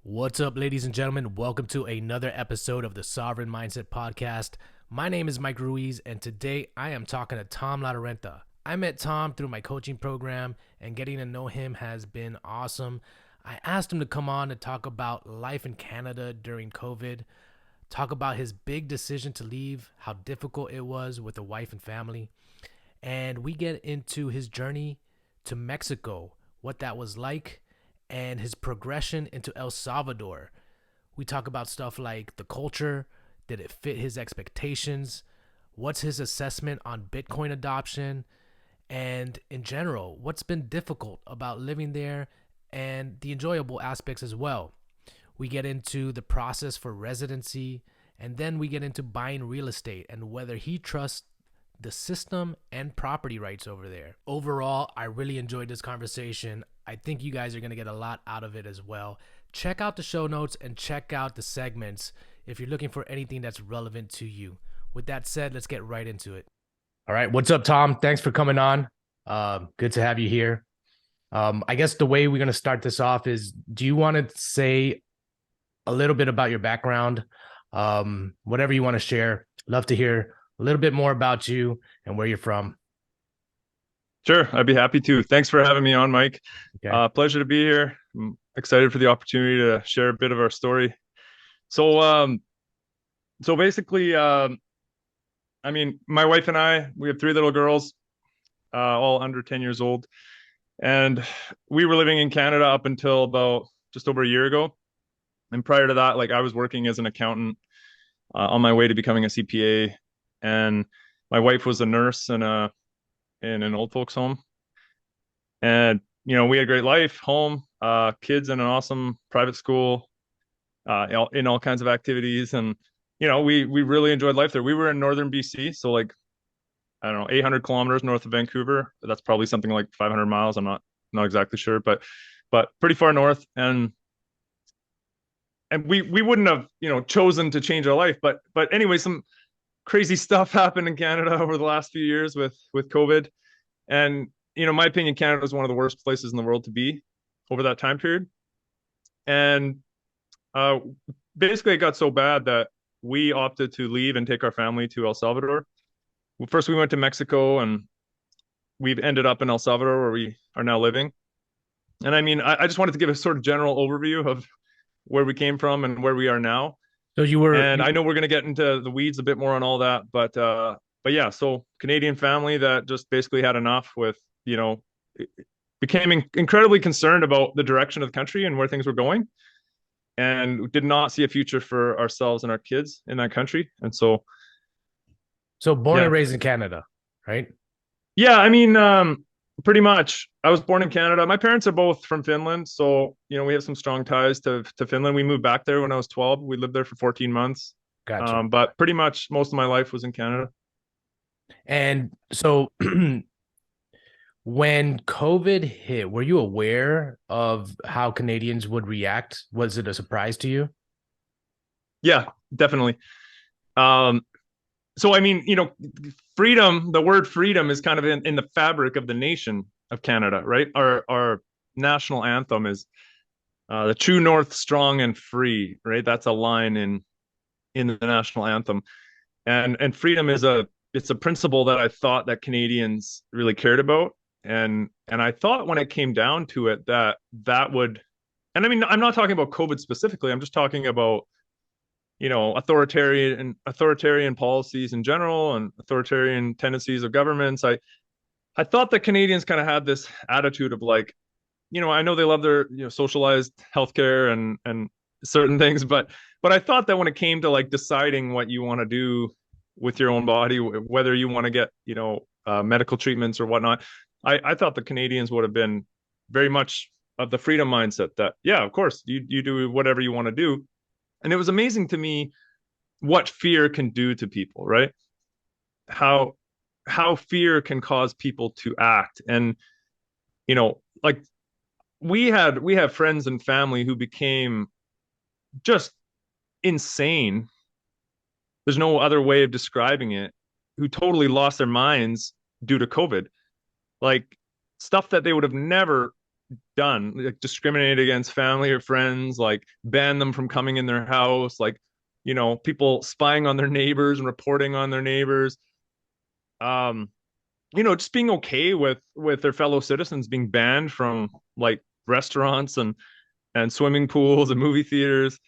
What's up, ladies and gentlemen? Welcome to another episode of the Sovereign Mindset Podcast. My name is Mike Ruiz, and today I am talking to Tom Lahdenranta. I met Tom through my coaching program, and getting to know him has been awesome. I asked him to come on and talk about life in Canada during COVID, talk about his big decision to leave, how difficult it was with a wife and family, and we get into his journey to Mexico, what that was like, and his progression into El Salvador. We talk about stuff like the culture, did it fit his expectations, what's his assessment on Bitcoin adoption, and in general, what's been difficult about living there and the enjoyable aspects as well. We get into the process for residency, and then we get into buying real estate and whether he trusts the system and property rights over there. Overall, I really enjoyed this conversation. I think you guys are going to get a lot out of it as well. Check out the show notes and check out the segments if you're looking for anything that's relevant to you. With that said, let's get right into it. All right. What's up, Tom? Thanks for coming on. Good to have you here. I guess the way we're going to start this off is, do you want to say a little bit about your background? Whatever you want to share. Love to hear a little bit more about you and where you're from. Sure, I'd be happy to. Thanks for having me on, Mike. Okay. Pleasure to be here. I'm excited for the opportunity to share a bit of our story. So basically, my wife and I, we have three little girls, all under 10 years old. And we were living in Canada up until about just over a year ago. And prior to that, I was working as an accountant on my way to becoming a CPA. And my wife was a nurse in an old folks home. And, we had a great life, home, kids in an awesome private school, in all kinds of activities. And, we really enjoyed life there. We were in northern BC. So I don't know, 800 kilometers north of Vancouver. That's probably something like 500 miles. I'm not exactly sure, but pretty far north. And we wouldn't have, chosen to change our life. But anyway, some crazy stuff happened in Canada over the last few years with COVID. And, in my opinion, Canada is one of the worst places in the world to be over that time period. And basically it got so bad that we opted to leave and take our family to El Salvador. Well, first we went to Mexico, and we've ended up in El Salvador where we are now living. And I just wanted to give a sort of general overview of where we came from and where we are now. So I know we're going to get into the weeds a bit more on all that, but yeah, so Canadian family that just basically had enough with, became incredibly concerned about the direction of the country and where things were going, and did not see a future for ourselves and our kids in that country. And so born yeah. and raised in Canada, right? Yeah, pretty much. I was born in Canada. My parents are both from Finland, so we have some strong ties to Finland. We moved back there when I was 12. We lived there for 14 months. Gotcha. But pretty much most of my life was in Canada. And so when COVID hit, were you aware of how Canadians would react? Was it a surprise to you? Yeah, definitely. So freedom, the word freedom is kind of in the fabric of the nation of Canada, right? Our national anthem is the true north, strong and free, right? That's a line in the national anthem. And freedom is it's a principle that I thought that Canadians really cared about. And I thought when it came down to it that would, and I'm not talking about COVID specifically, I'm just talking about authoritarian policies in general and authoritarian tendencies of governments. I thought that Canadians kind of had this attitude of I know they love their socialized healthcare and certain things, but I thought that when it came to deciding what you want to do with your own body, whether you want to get medical treatments or whatnot, I thought the Canadians would have been very much of the freedom mindset that, yeah, of course you do whatever you want to do. And it was amazing to me what fear can do to people, right? How fear can cause people to act. And, we have friends and family who became just insane. There's no other way of describing it, who totally lost their minds due to COVID. Stuff that they would have never done, like discriminate against family or friends, like ban them from coming in their house, like, people spying on their neighbors and reporting on their neighbors. Um, just being okay with their fellow citizens being banned from like restaurants and swimming pools and movie theaters,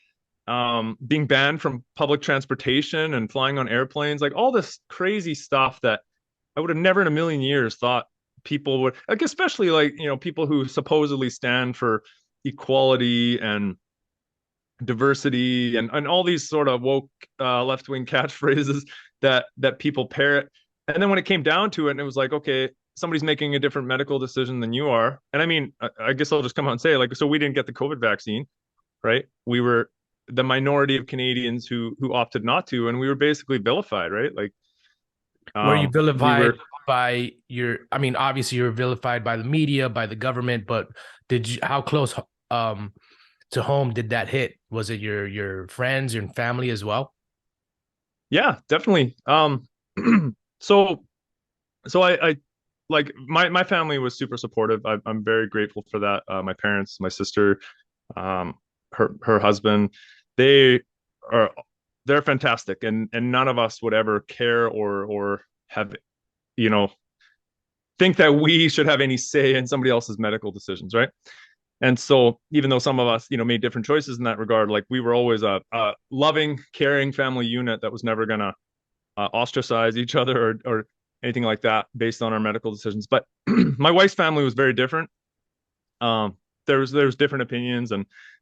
being banned from public transportation and flying on airplanes, like all this crazy stuff that I would have never in a million years thought people would like, especially like, people who supposedly stand for equality and diversity and all these sort of woke left-wing catchphrases that people parrot. And then when it came down to it, and it was like, okay, somebody's making a different medical decision than you are. And I mean, I guess I'll just come out and say, like, so we didn't get the COVID vaccine, right? We were the minority of Canadians who opted not to, and we were basically vilified, right? Like, Were you we vilified were, by your, I mean, obviously you were vilified by the media, by the government, but how close um to home did that hit? Was it your friends, your family as well? yeah, definitely. So I like my family was super supportive. I'm very grateful for that. My parents, my sister, um, her husband, they are they're fantastic, and none of us would ever care or have, you know think that we should have any say in somebody else's medical decisions, right? And so even though some of us, made different choices in that regard, like we were always a loving, caring family unit that was never gonna ostracize each other or anything like that based on our medical decisions. But my wife's family was very different. Um, there was different opinions,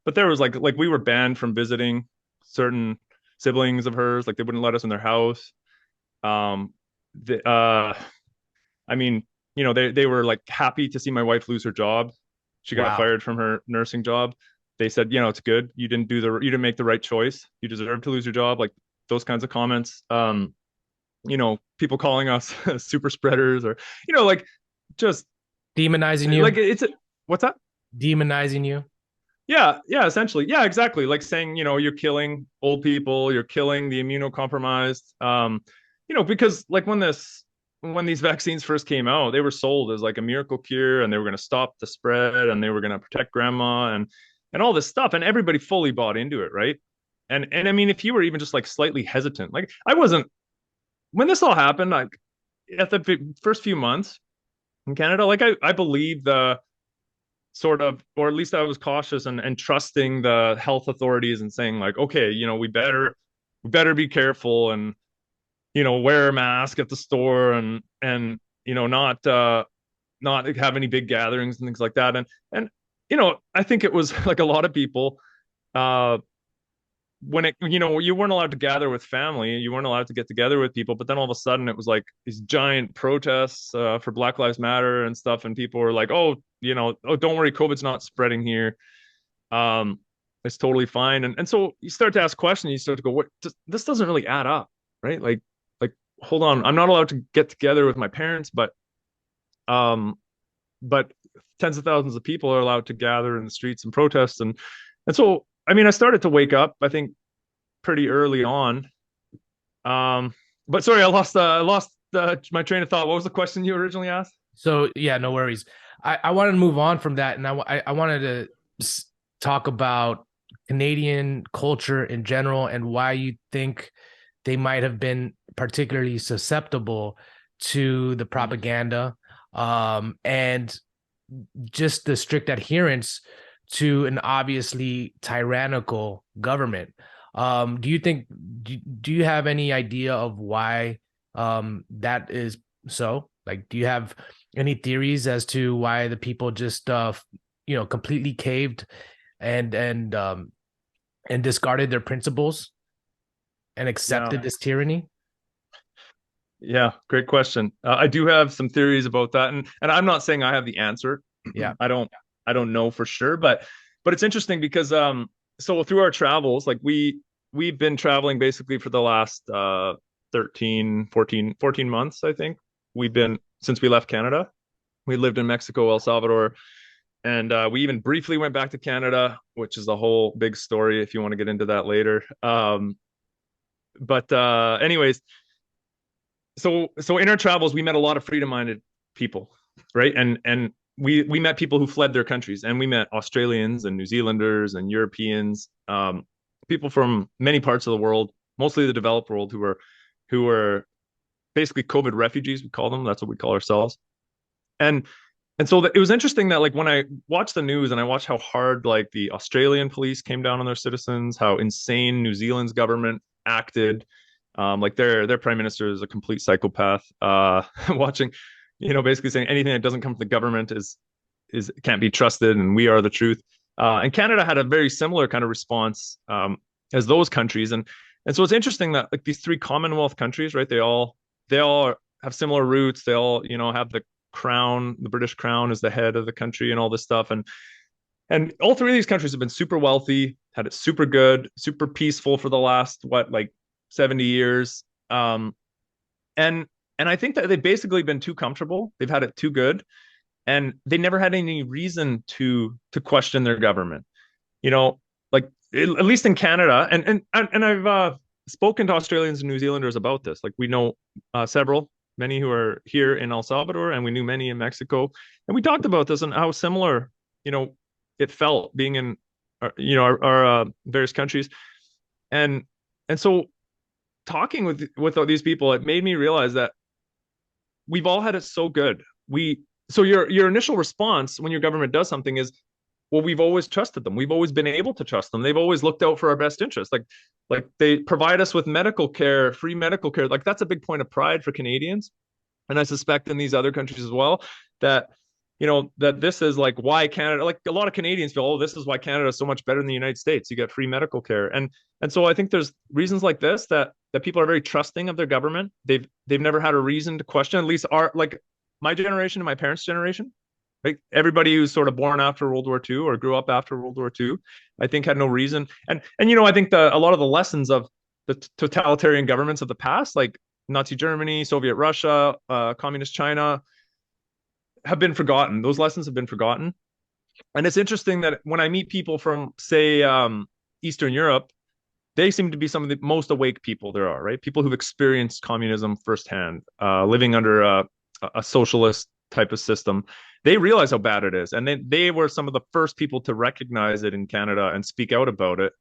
but there was like we were banned from visiting certain siblings of hers. Like they wouldn't let us in their house. Um, the, I mean, they were like happy to see my wife lose her job. She got Wow. fired from her nursing job. They said, it's good. You didn't make the right choice. You deserve to lose your job. Like those kinds of comments. People calling us super spreaders or, like just Demonizing like you? what's that? Demonizing you? Yeah, yeah, essentially. Yeah, exactly. Like saying, you're killing old people, you're killing the immunocompromised. Because like when these vaccines first came out, they were sold as like a miracle cure and they were going to stop the spread and they were going to protect grandma and all this stuff and everybody fully bought into it, right? And I mean if you were even just like slightly hesitant, like I wasn't when this all happened, like at the first few months in Canada, like I believe the sort of, or at least I was cautious and trusting the health authorities and saying like, okay, we better be careful and wear a mask at the store and not have any big gatherings and things like that. And I think it was like a lot of people uh when you weren't allowed to gather with family, you weren't allowed to get together with people, but then all of a sudden it was like these giant protests for Black Lives Matter and stuff, and people were like, oh, oh, don't worry, COVID's not spreading here. um it's totally fine. And so you start to ask questions, you start to go, what, this doesn't really add up, right? Like hold on, I'm not allowed to get together with my parents, um but tens of thousands of people are allowed to gather in the streets and protest. And so I mean I started to wake up, I think, pretty early on. Um, but sorry, I lost my train of thought. What was the question you originally asked? So yeah, no worries. I wanted to move on from that, and I wanted to talk about Canadian culture in general and why you think they might have been particularly susceptible to the propaganda, and just the strict adherence to an obviously tyrannical government. Do you think do you have any idea of why that is so? Like, do you have any theories as to why the people just completely caved and and discarded their principles and Yeah, accepted this tyranny? yeah, great question. I do have some theories about that, and I'm not saying I have the answer. Yeah. I don't I don't know for sure, but it's interesting because so through our travels, like we've been traveling basically for the last 13, 14 months, I think. We've been since we left Canada. We lived in Mexico, El Salvador, and we even briefly went back to Canada, which is a whole big story if you want to get into that later. But anyways, so in our travels we met a lot of freedom-minded people, right? And we met people who fled their countries, and we met Australians and New Zealanders and Europeans, people from many parts of the world, mostly the developed world, who were basically COVID refugees. We call them. That's what we call ourselves. And and so it was interesting that like when I watched the news and I watched how hard like the Australian police came down on their citizens, how insane New Zealand's government acted, like their prime minister is a complete psychopath. Watching, basically saying anything that doesn't come from the government is can't be trusted, and we are the truth. And Canada had a very similar kind of response as those countries, and so it's interesting that like these three Commonwealth countries, right? They all have similar roots. They all have the crown, the British crown is the head of the country and all this stuff. And all three of these countries have been super wealthy, had it super good, super peaceful for the last like 70 years. And I think that they've basically been too comfortable. They've had it too good, and they never had any reason to question their government. Like at least in Canada, and I've spoken to Australians and New Zealanders about this. Like we know many who are here in El Salvador, and we knew many in Mexico, and we talked about this and how similar, it felt being in, our various countries, and so talking with these people, it made me realize that we've all had it so good. So your initial response when your government does something is, well, we've always trusted them. We've always been able to trust them. They've always looked out for our best interest. Like they provide us with medical care, free medical care. Like that's a big point of pride for Canadians. And I suspect in these other countries as well, that, that this is like why Canada, like a lot of Canadians feel, oh, this is why Canada is so much better than the United States. You get free medical care. And so I think there's reasons like this that people are very trusting of their government. They've never had a reason to question, at least like my generation and my parents' generation. Right? Everybody who's sort of born after World War II or grew up after World War II, I think had no reason. And I think a lot of the lessons of the totalitarian governments of the past, like Nazi Germany, Soviet Russia, communist China, have been forgotten. Those lessons have been forgotten. And it's interesting that when I meet people from, say, Eastern Europe, they seem to be some of the most awake people there are, right? People who've experienced communism firsthand, living under a socialist type of system. They realize how bad it is. And they were some of the first people to recognize it in Canada and speak out about it.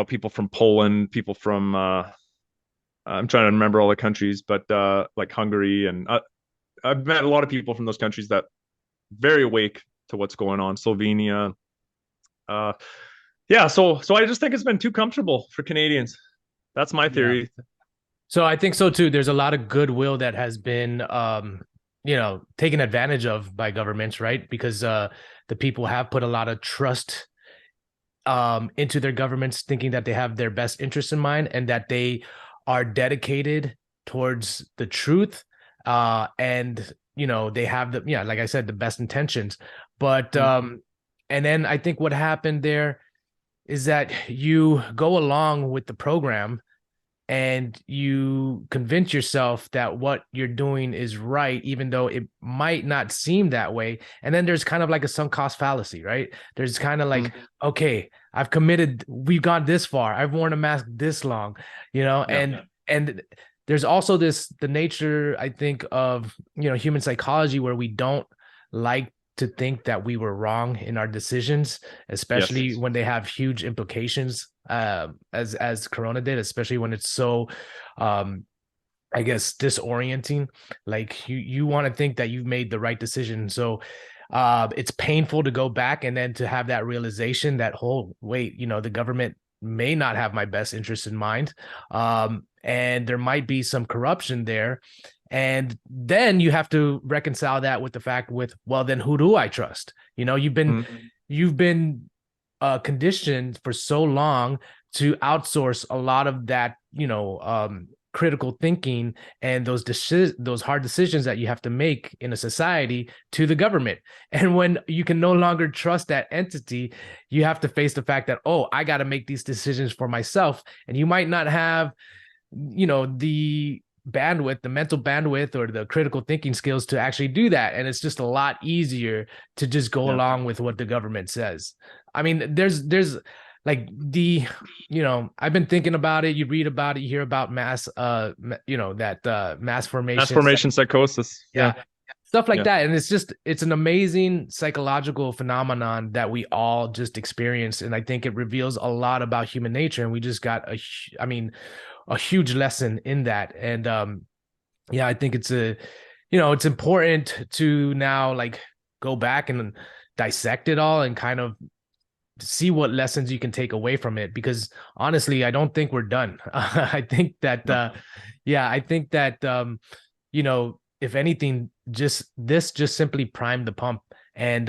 People from Poland, people from, I'm trying to remember all the countries, but like Hungary. And I've met a lot of people from those countries that very awake to what's going on. Slovenia. Yeah. So I just think it's been too comfortable for Canadians. That's my theory. Yeah. So I think so too. There's a lot of goodwill that has been, taken advantage of by governments, right? Because the people have put a lot of trust into their governments, thinking that they have their best interests in mind and that they are dedicated towards the truth. And they have like I said, the best intentions. But and then I think what happened there is that you go along with the program and you convince yourself that what you're doing is right, even though it might not seem that way. And then there's kind of like a sunk cost fallacy, right? There's kind of like, okay, we've gone this far. I've worn a mask this long, and there's also the nature, I think, of, human psychology where we don't like to think that we were wrong in our decisions, especially when they have huge implications, as Corona did, especially when it's so, I guess, disorienting. Like you want to think that you've made the right decision. So it's painful to go back and then to have that realization that, oh, wait, the government may not have my best interest in mind. And there might be some corruption there. And then you have to reconcile that with the fact well, then who do I trust? You've been conditioned for so long to outsource a lot of that, critical thinking and those hard decisions that you have to make in a society to the government. And when you can no longer trust that entity, you have to face the fact that, oh, I got to make these decisions for myself. And you might not have, the mental bandwidth or the critical thinking skills to actually do that. And it's just a lot easier to just go along with what the government says. I mean, there's like I've been thinking about it. You read about it, you hear about mass formation. Mass formation psychosis. Yeah. stuff like Yeah. that. And it's an amazing psychological phenomenon that we all just experience. And I think it reveals a lot about human nature. And we just got a huge lesson in that. And yeah, I think it's important to now like go back and dissect it all and kind of see what lessons you can take away from it, because honestly I don't think we're done. I think that No. yeah, I think that if anything, just simply primed the pump. And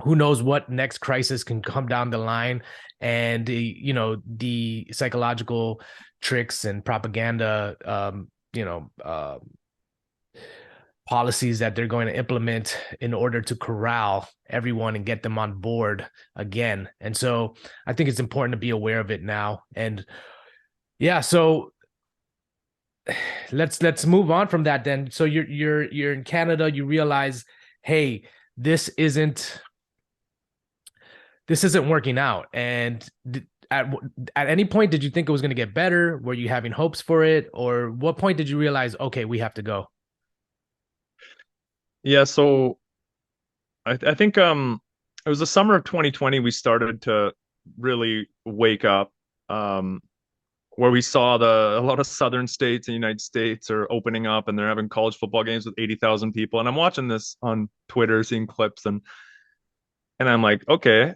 who knows what next crisis can come down the line. And the psychological tricks and propaganda, policies that they're going to implement in order to corral everyone and get them on board again. And so I think it's important to be aware of it now. And yeah, so let's move on from that then. So you're in Canada, you realize, hey, this isn't working out. And at at any point did you think it was going to get better? Were you having hopes for it, or what point did you realize, okay, we have to go? Yeah. So I think it was the summer of 2020 we started to really wake up, um, where we saw a lot of southern states in the United States are opening up and they're having college football games with 80,000 people. And I'm watching this on Twitter, seeing clips, and I'm like, okay,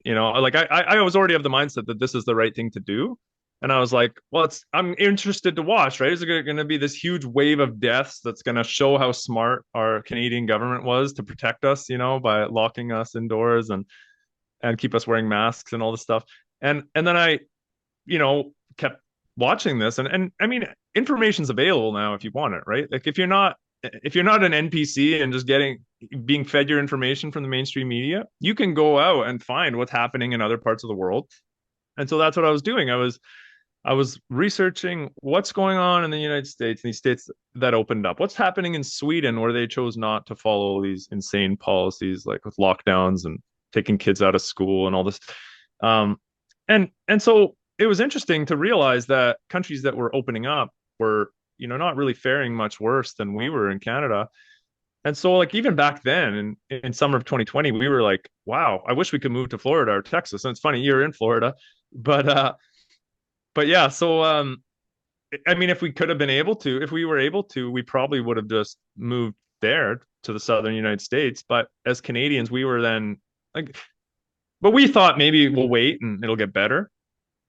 like I was already of the mindset that this is the right thing to do. And I was like, well, I'm interested to watch, right? Is it going to be this huge wave of deaths that's going to show how smart our Canadian government was to protect us, by locking us indoors and keep us wearing masks and all this stuff. And then I, kept watching this, and I mean, information's available now if you want it, right? Like if you're not an NPC and just being fed your information from the mainstream media, you can go out and find what's happening in other parts of the world. And so that's what I was doing. I was researching what's going on in the United States, in these states that opened up. What's happening in Sweden, where they chose not to follow these insane policies, like with lockdowns and taking kids out of school and all this. Um, and so it was interesting to realize that countries that were opening up were, not really faring much worse than we were in Canada. And so, like, even back then in summer of 2020, we were like, wow, I wish we could move to Florida or Texas. And it's funny, you're in Florida, but yeah, so I mean, if we were able to, we probably would have just moved there to the southern United States. But as Canadians, we were then like, but we thought maybe we'll wait and it'll get better,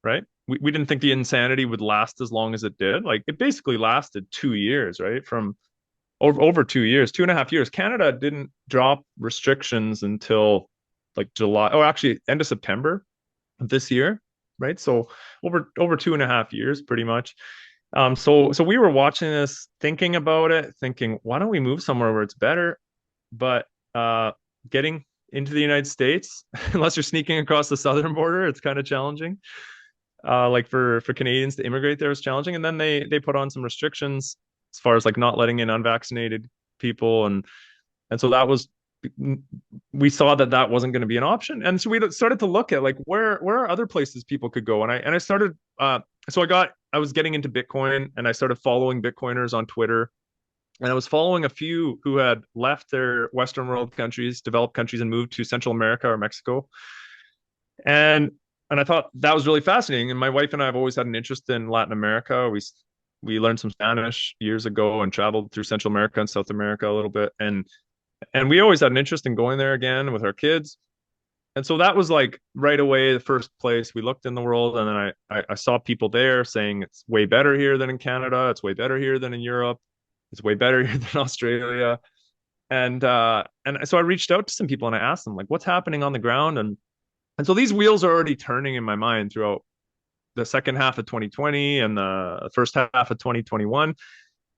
right? We didn't think the insanity would last as long as it did. Like, it basically lasted 2 years, right? From over 2 years, 2.5 years. Canada didn't drop restrictions until like July, or actually end of September of this year, right? So over 2.5 years, pretty much. So we were watching this, thinking about it, thinking, why don't we move somewhere where it's better? But getting into the United States, unless you're sneaking across the southern border, it's kind of challenging. Like for Canadians to immigrate there is challenging. And then they put on some restrictions as far as like not letting in unvaccinated people, and so that was, we saw that wasn't going to be an option. And so we started to look at like where are other places people could go. And I started so I was getting into Bitcoin, and I started following Bitcoiners on Twitter. And I was following a few who had left their Western world countries, developed countries, and moved to Central America or Mexico. And I thought that was really fascinating. And my wife and I have always had an interest in Latin America. We learned some Spanish years ago and traveled through Central America and South America a little bit. And we always had an interest in going there again with our kids. And so that was like right away the first place we looked in the world. And then I saw people there saying it's way better here than in Canada. It's way better here than in Europe. It's way better here than Australia. And so I reached out to some people and I asked them like, what's happening on the ground? And so these wheels are already turning in my mind throughout the second half of 2020 and the first half of 2021.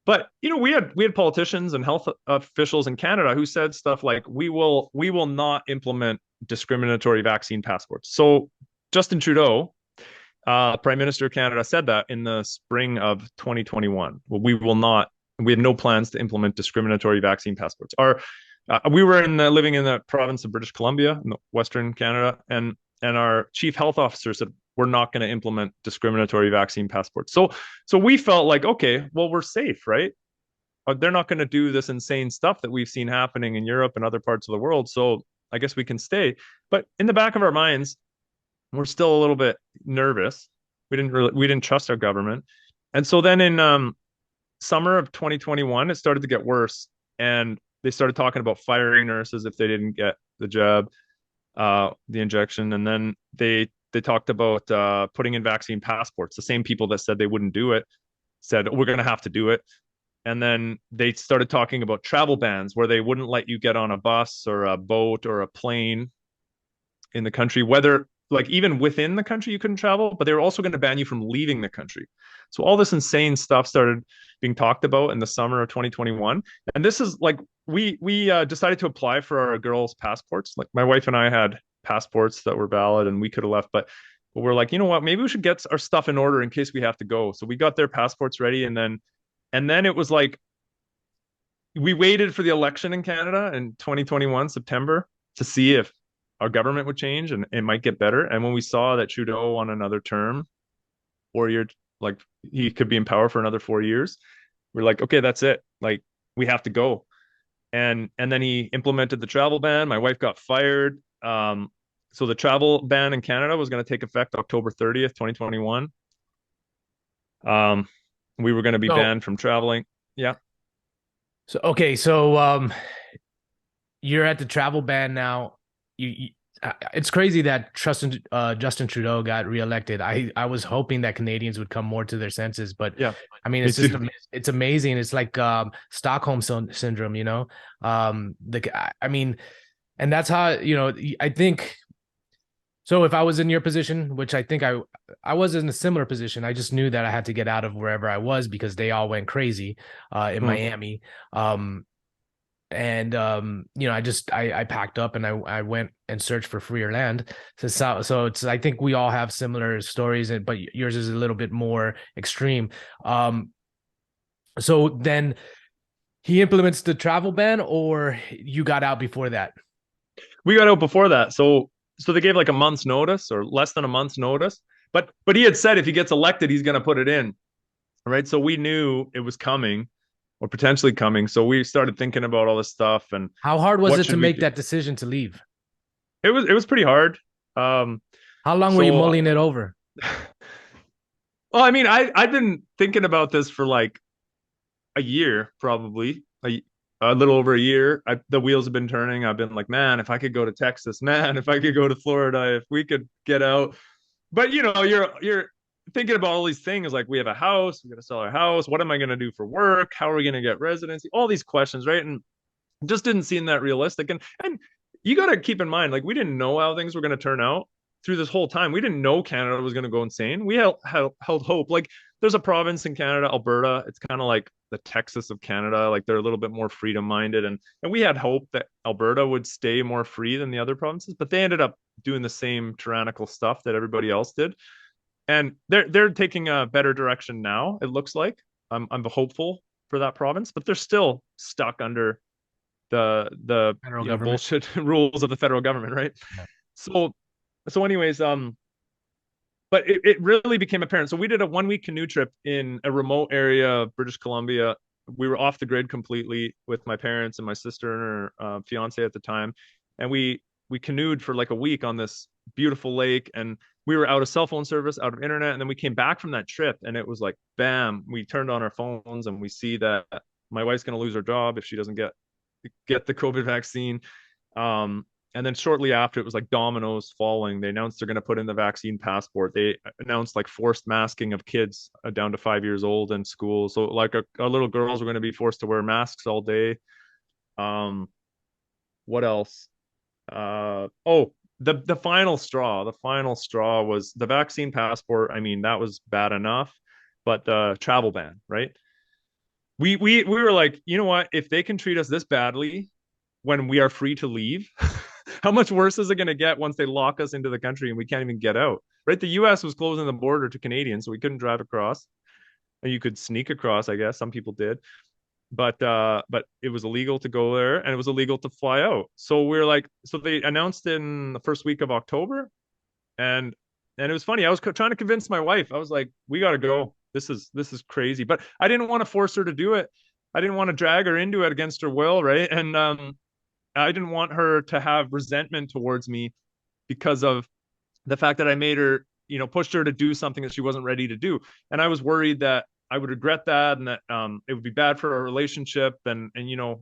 But we had politicians and health officials in Canada who said stuff like, we will not implement discriminatory vaccine passports. So Justin Trudeau, Prime Minister of Canada, said that in the spring of 2021. Well, we have no plans to implement discriminatory vaccine passports. We were living in the province of British Columbia in Western Canada, and our chief health officer said we're not going to implement discriminatory vaccine passports. So we felt like, okay, well, we're safe, right? they're not going to do this insane stuff that we've seen happening in Europe and other parts of the world. So I guess we can stay. But in the back of our minds, we're still a little bit nervous. We didn't trust our government. And so then in summer of 2021, it started to get worse. And they started talking about firing nurses if they didn't get the jab, the injection. And then they talked about putting in vaccine passports. The same people that said they wouldn't do it said, we're going to have to do it. And then they started talking about travel bans where they wouldn't let you get on a bus or a boat or a plane in the country, whether like even within the country you couldn't travel, but they were also going to ban you from leaving the country. So all this insane stuff started being talked about in the summer of 2021. And this is like we decided to apply for our girls' passports. Like my wife and I had passports that were valid and we could have left, but we're like, you know what, maybe we should get our stuff in order in case we have to go. So we got their passports ready, and then it was like we waited for the election in Canada in 2021 September to see if our government would change and it might get better. And when we saw that Trudeau won another term, 4 year, like he could be in power for another 4 years, we're like, okay, that's it. Like we have to go. And then he implemented the travel ban. My wife got fired. So the travel ban in Canada was going to take effect October 30th, 2021. We were going to be So, banned from traveling. Yeah. so okay, so you're at the travel ban now. It's crazy that Justin Trudeau got reelected. I was hoping that Canadians would come more to their senses, but Yeah. I mean, Me it's just too. it's amazing. It's like Stockholm syndrome, you know. I mean, and that's how I think. So if I was in your position, which I think I was in a similar position, I just knew that I had to get out of wherever I was because they all went crazy in Mm. Miami. And I packed up and I went and searched for freer land. So it's I think we all have similar stories, but yours is a little bit more extreme. So then he implements the travel ban, or you got out before that? We got out before that. So they gave like a month's notice or less than a month's notice. But he had said if he gets elected, he's going to put it in. Right. So we knew it was coming or potentially coming. So we started thinking about all this stuff and How hard was what it to should we make do? that decision to leave? It was pretty hard. Um, How long were you so mulling it over? well, I mean, I've been thinking about this for like a year, probably a little over a year. The wheels have been turning. I've been like, man, if I could go to Texas, man, if I could go to Florida, if we could get out. But you're thinking about all these things like we have a house, we're gonna sell our house. What am I gonna do for work? How are we gonna get residency? All these questions, right? And just didn't seem that realistic. And you got to keep in mind, like we didn't know how things were going to turn out through this whole time. We didn't know Canada was going to go insane. We held hope. Like there's a province in Canada, Alberta. It's kind of like the Texas of Canada. Like they're a little bit more freedom minded, and we had hope that Alberta would stay more free than the other provinces, but they ended up doing the same tyrannical stuff that everybody else did, and they're taking a better direction now. It looks like I'm hopeful for that province, but they're still stuck under the Federal government. bullshit rules of the federal government, right? Yeah. So anyways, but it really became apparent. So we did a 1 week canoe trip in a remote area of British Columbia. We were off the grid completely with my parents and my sister and her fiance at the time, and we canoed for like a week on this beautiful lake, and we were out of cell phone service, out of internet, and then we came back from that trip, and it was like, bam, we turned on our phones, and we see that my wife's going to lose her job if she doesn't get the COVID vaccine. And then shortly after, it was like dominoes falling. They announced they're going to put in the vaccine passport. They announced like forced masking of kids down to 5 years old in school. So like our little girls were going to be forced to wear masks all day. Um, what else? Oh, the final straw. The final straw was the vaccine passport. I mean, that was bad enough, but the travel ban, right? We were like, you know what? If they can treat us this badly when we are free to leave, how much worse is it going to get once they lock us into the country and we can't even get out? Right? The U.S. was closing the border to Canadians, so we couldn't drive across. And you could sneak across, I guess. Some people did, but it was illegal to go there, and it was illegal to fly out. So we are like, so they announced in the first week of October, and it was funny. I was trying to convince my wife. I was like, we got to go. This is crazy, but I didn't want to force her to do it. I didn't want to drag her into it against her will, right? And I didn't want her to have resentment towards me because of the fact that I made her, pushed her to do something that she wasn't ready to do. And I was worried that I would regret that, and that it would be bad for our relationship, and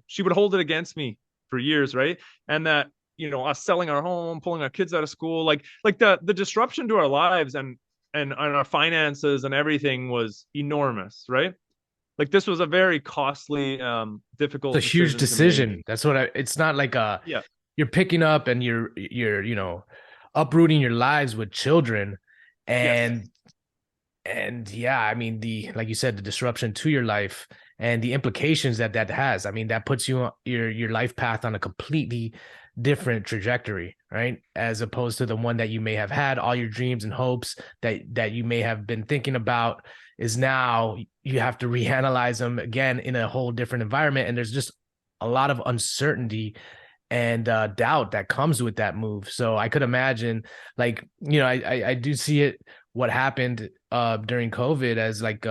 she would hold it against me for years, right? And that us selling our home, pulling our kids out of school, like the disruption to our lives and our finances and everything was enormous, right? Like this was a very costly, It's a difficult huge decision to make. decision. That's what it's not like Yeah. you're picking up and you're uprooting your lives with children, Yes. and yeah, I mean, the like you said, the disruption to your life and the implications that that has. I mean, that puts you on your life path on a completely different trajectory, right? As opposed to the one that you may have had. All your dreams and hopes that you may have been thinking about is now you have to reanalyze them again in a whole different environment, and there's just a lot of uncertainty and doubt that comes with that move. So I could imagine, like, I do see it, what happened during COVID, as like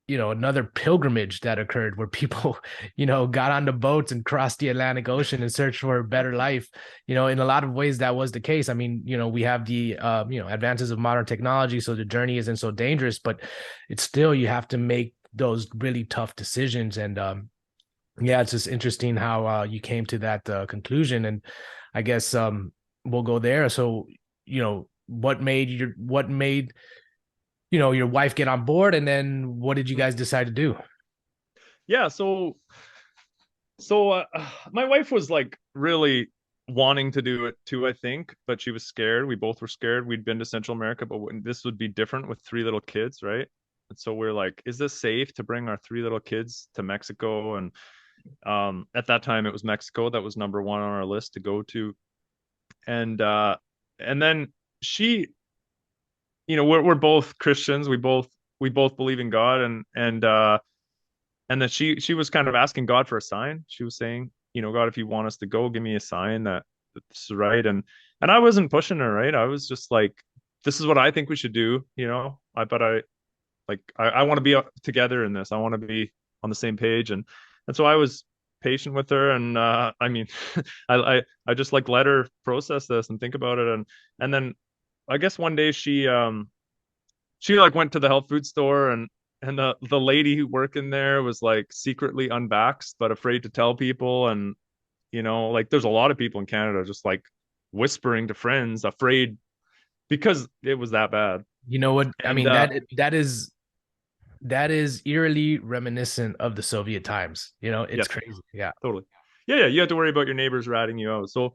another pilgrimage that occurred where people got on the boats and crossed the Atlantic Ocean in search for a better life. In a lot of ways that was the case. I mean, we have the advances of modern technology, so the journey isn't so dangerous, but it's still, you have to make those really tough decisions. And yeah, it's just interesting how you came to that conclusion. And I guess we'll go there. So, what made your wife get on board, and then what did you guys decide to do? Yeah. So my wife was like really wanting to do it too, I think, but she was scared. We both were scared. We'd been to Central America, but this would be different with three little kids, right? And so we're like, is this safe to bring our three little kids to Mexico? And at that time, it was Mexico that was number one on our list to go to. And and then she, we're both Christians. We both believe in God, and that she was kind of asking God for a sign. She was saying, God, if you want us to go, give me a sign that this is right. And I wasn't pushing her, right? I was just like, this is what I think we should do, but I want to be together in this. I want to be on the same page. And so I was patient with her. And I mean, I just like let her process this and think about it. And then I guess one day she like went to the health food store, and the lady who worked in there was like secretly unvaxxed but afraid to tell people. And like there's a lot of people in Canada just like whispering to friends, afraid because it was that bad. You know what? I And mean, that is eerily reminiscent of the Soviet times. It's yes, crazy. Yeah. totally. Yeah, you have to worry about your neighbors ratting you out, so,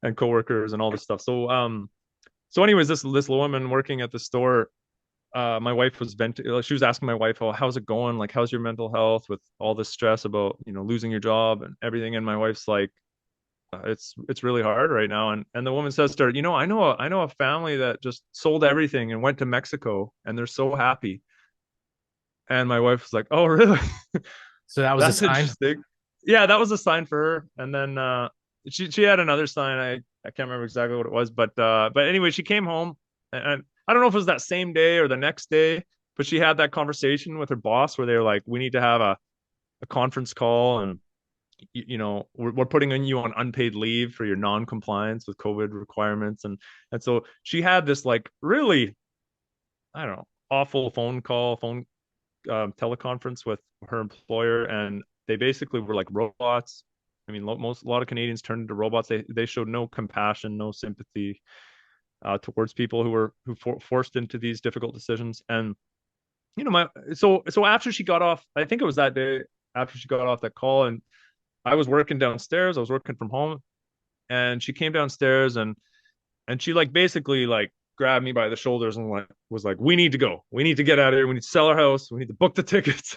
and coworkers and all this stuff. So anyways, this woman working at the store, my wife was venting. She was asking my wife, "Oh, how's it going? Like, how's your mental health with all this stress about losing your job and everything?" And my wife's like, "It's really hard right now." And the woman says to her, "I know a family that just sold everything and went to Mexico, and they're so happy." And my wife was like, "Oh, really? So that was a That's sign. interesting." Yeah, that was a sign for her. And then she had another sign. I can't remember exactly what it was, but anyway, she came home, and I don't know if it was that same day or the next day, but she had that conversation with her boss where they were like, "We need to have a conference call, and we're putting you on unpaid leave for your non-compliance with COVID requirements." And so she had this like really, I don't know, awful phone teleconference with her employer, and they basically were like robots. I mean, a lot of Canadians turned into robots. They showed no compassion, no sympathy towards people who were forced into these difficult decisions. And my so after she got off, I think it was that day after she got off that call, and I was working downstairs. I was working from home, and she came downstairs, and she like basically like grabbed me by the shoulders and like was like, "We need to go. We need to get out of here. We need to sell our house. We need to book the tickets."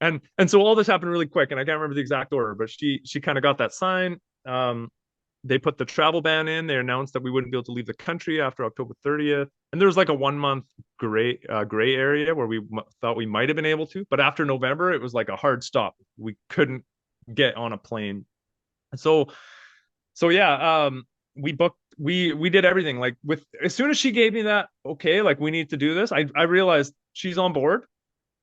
And so all this happened really quick, and I can't remember the exact order, but she kind of got that sign. They put the travel ban in. They announced that we wouldn't be able to leave the country after October 30th, and there was like a 1 month gray area where we thought we might have been able to, but after November it was like a hard stop. We couldn't get on a plane. So yeah, we booked, we did everything. Like, with as soon as she gave me that, okay, like we need to do this, I realized she's on board.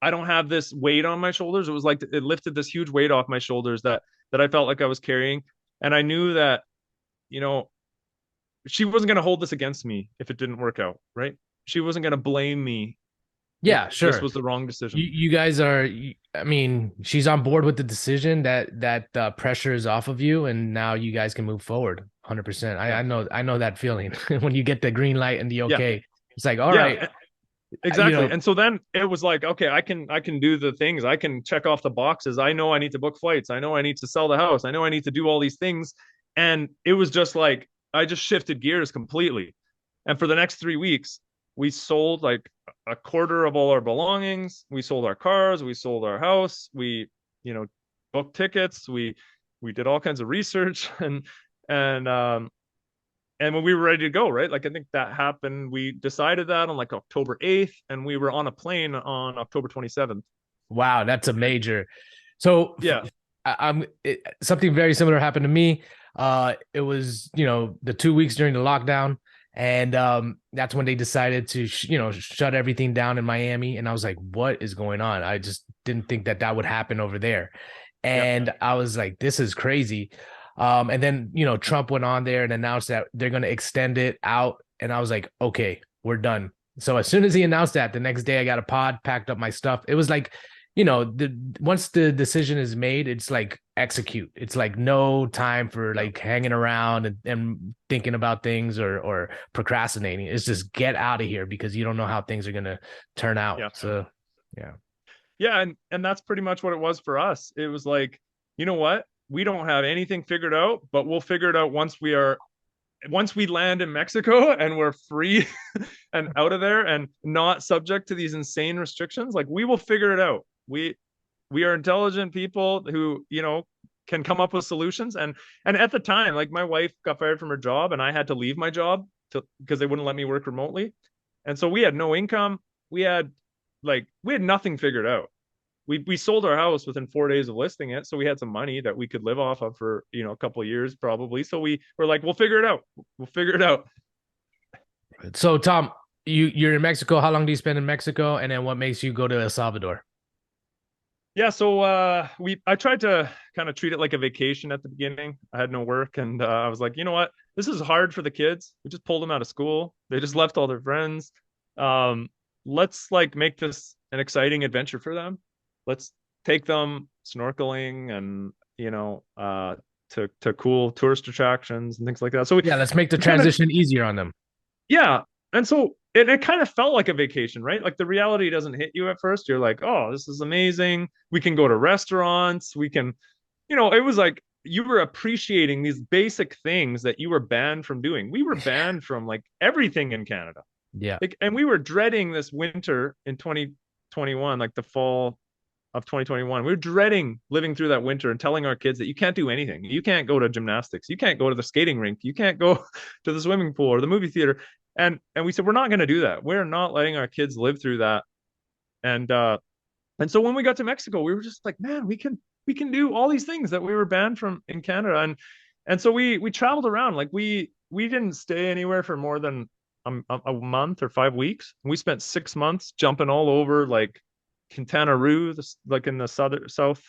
I don't have this weight on my shoulders. It was like it lifted this huge weight off my shoulders that I felt like I was carrying. And I knew that, you know, she wasn't going to hold this against me if it didn't work out, right? She wasn't going to blame me if Yeah, this sure. was the wrong decision. You guys are. I mean, she's on board with the decision that pressure is off of you, and now you guys can move forward. 100%. Yeah. I know that feeling when you get the green light and the Yeah. okay. It's like, all right, Yeah. you Exactly. know, And so then it was like, okay, I can do the things. I can check off the boxes. I know I need to book flights. I know I need to sell the house. I know I need to do all these things. And it was just like I just shifted gears completely. And for the next 3 weeks, we sold like a quarter of all our belongings. We sold our cars, we sold our house, we, you know, booked tickets, we did all kinds of research and and when we were ready to go, right? Like I think that happened. We decided that on like October 8th, and we were on a plane on October 27th. wow, that's a major. So Yeah. something very similar happened to me. It was, the 2 weeks during the lockdown, and that's when they decided to shut everything down in Miami, and I was like, what is going on? I just didn't think that that would happen over there, Yeah. and I was like, this is crazy. And then Trump went on there and announced that they're going to extend it out, and I was like, okay, we're done. So as soon as he announced that, the next day I got a pod, packed up my stuff. It was like, once the decision is made, it's like execute. It's like no time for like hanging around and thinking about things or procrastinating. It's just get out of here because you don't know how things are gonna turn out. Yeah. So yeah. Yeah. And that's pretty much what it was for us. It was like, you know what? We don't have anything figured out, but we'll figure it out once we land in Mexico and we're free and out of there and not subject to these insane restrictions. Like we will figure it out. We are intelligent people who, can come up with solutions. And at the time, like my wife got fired from her job and I had to leave my job because they wouldn't let me work remotely. And so we had no income. We had nothing figured out. We sold our house within 4 days of listing it, so we had some money that we could live off of for a couple of years probably. So we were like, we'll figure it out. We'll figure it out. So Tom, you're in Mexico. How long do you spend in Mexico? And then what makes you go to El Salvador? Yeah, so I tried to kind of treat it like a vacation at the beginning. I had no work, and I was like, you know what? This is hard for the kids. We just pulled them out of school. They just left all their friends. Um, let's like make this an exciting adventure for them. Let's take them snorkeling and to cool tourist attractions and things like that. So Yeah, let's make the we kind of transition easier on them. yeah. And so it kind of felt like a vacation, right? Like the reality doesn't hit you at first. You're like, oh, this is amazing. We can go to restaurants. We can, it was like you were appreciating these basic things that you were banned from doing. We were banned from like everything in Canada. Yeah. Like, and we were dreading this winter in 2021, like the fall of 2021. We were dreading living through that winter and telling our kids that you can't do anything. You can't go to gymnastics. You can't go to the skating rink. You can't go to the swimming pool or the movie theater. And we said we're not going to do that. We're not letting our kids live through that. And so when we got to Mexico, we were just like, man, we can do all these things that we were banned from in Canada. And so we traveled around. Like we didn't stay anywhere for more than a month or 5 weeks. We spent 6 months jumping all over like Quintana Roo, like in the south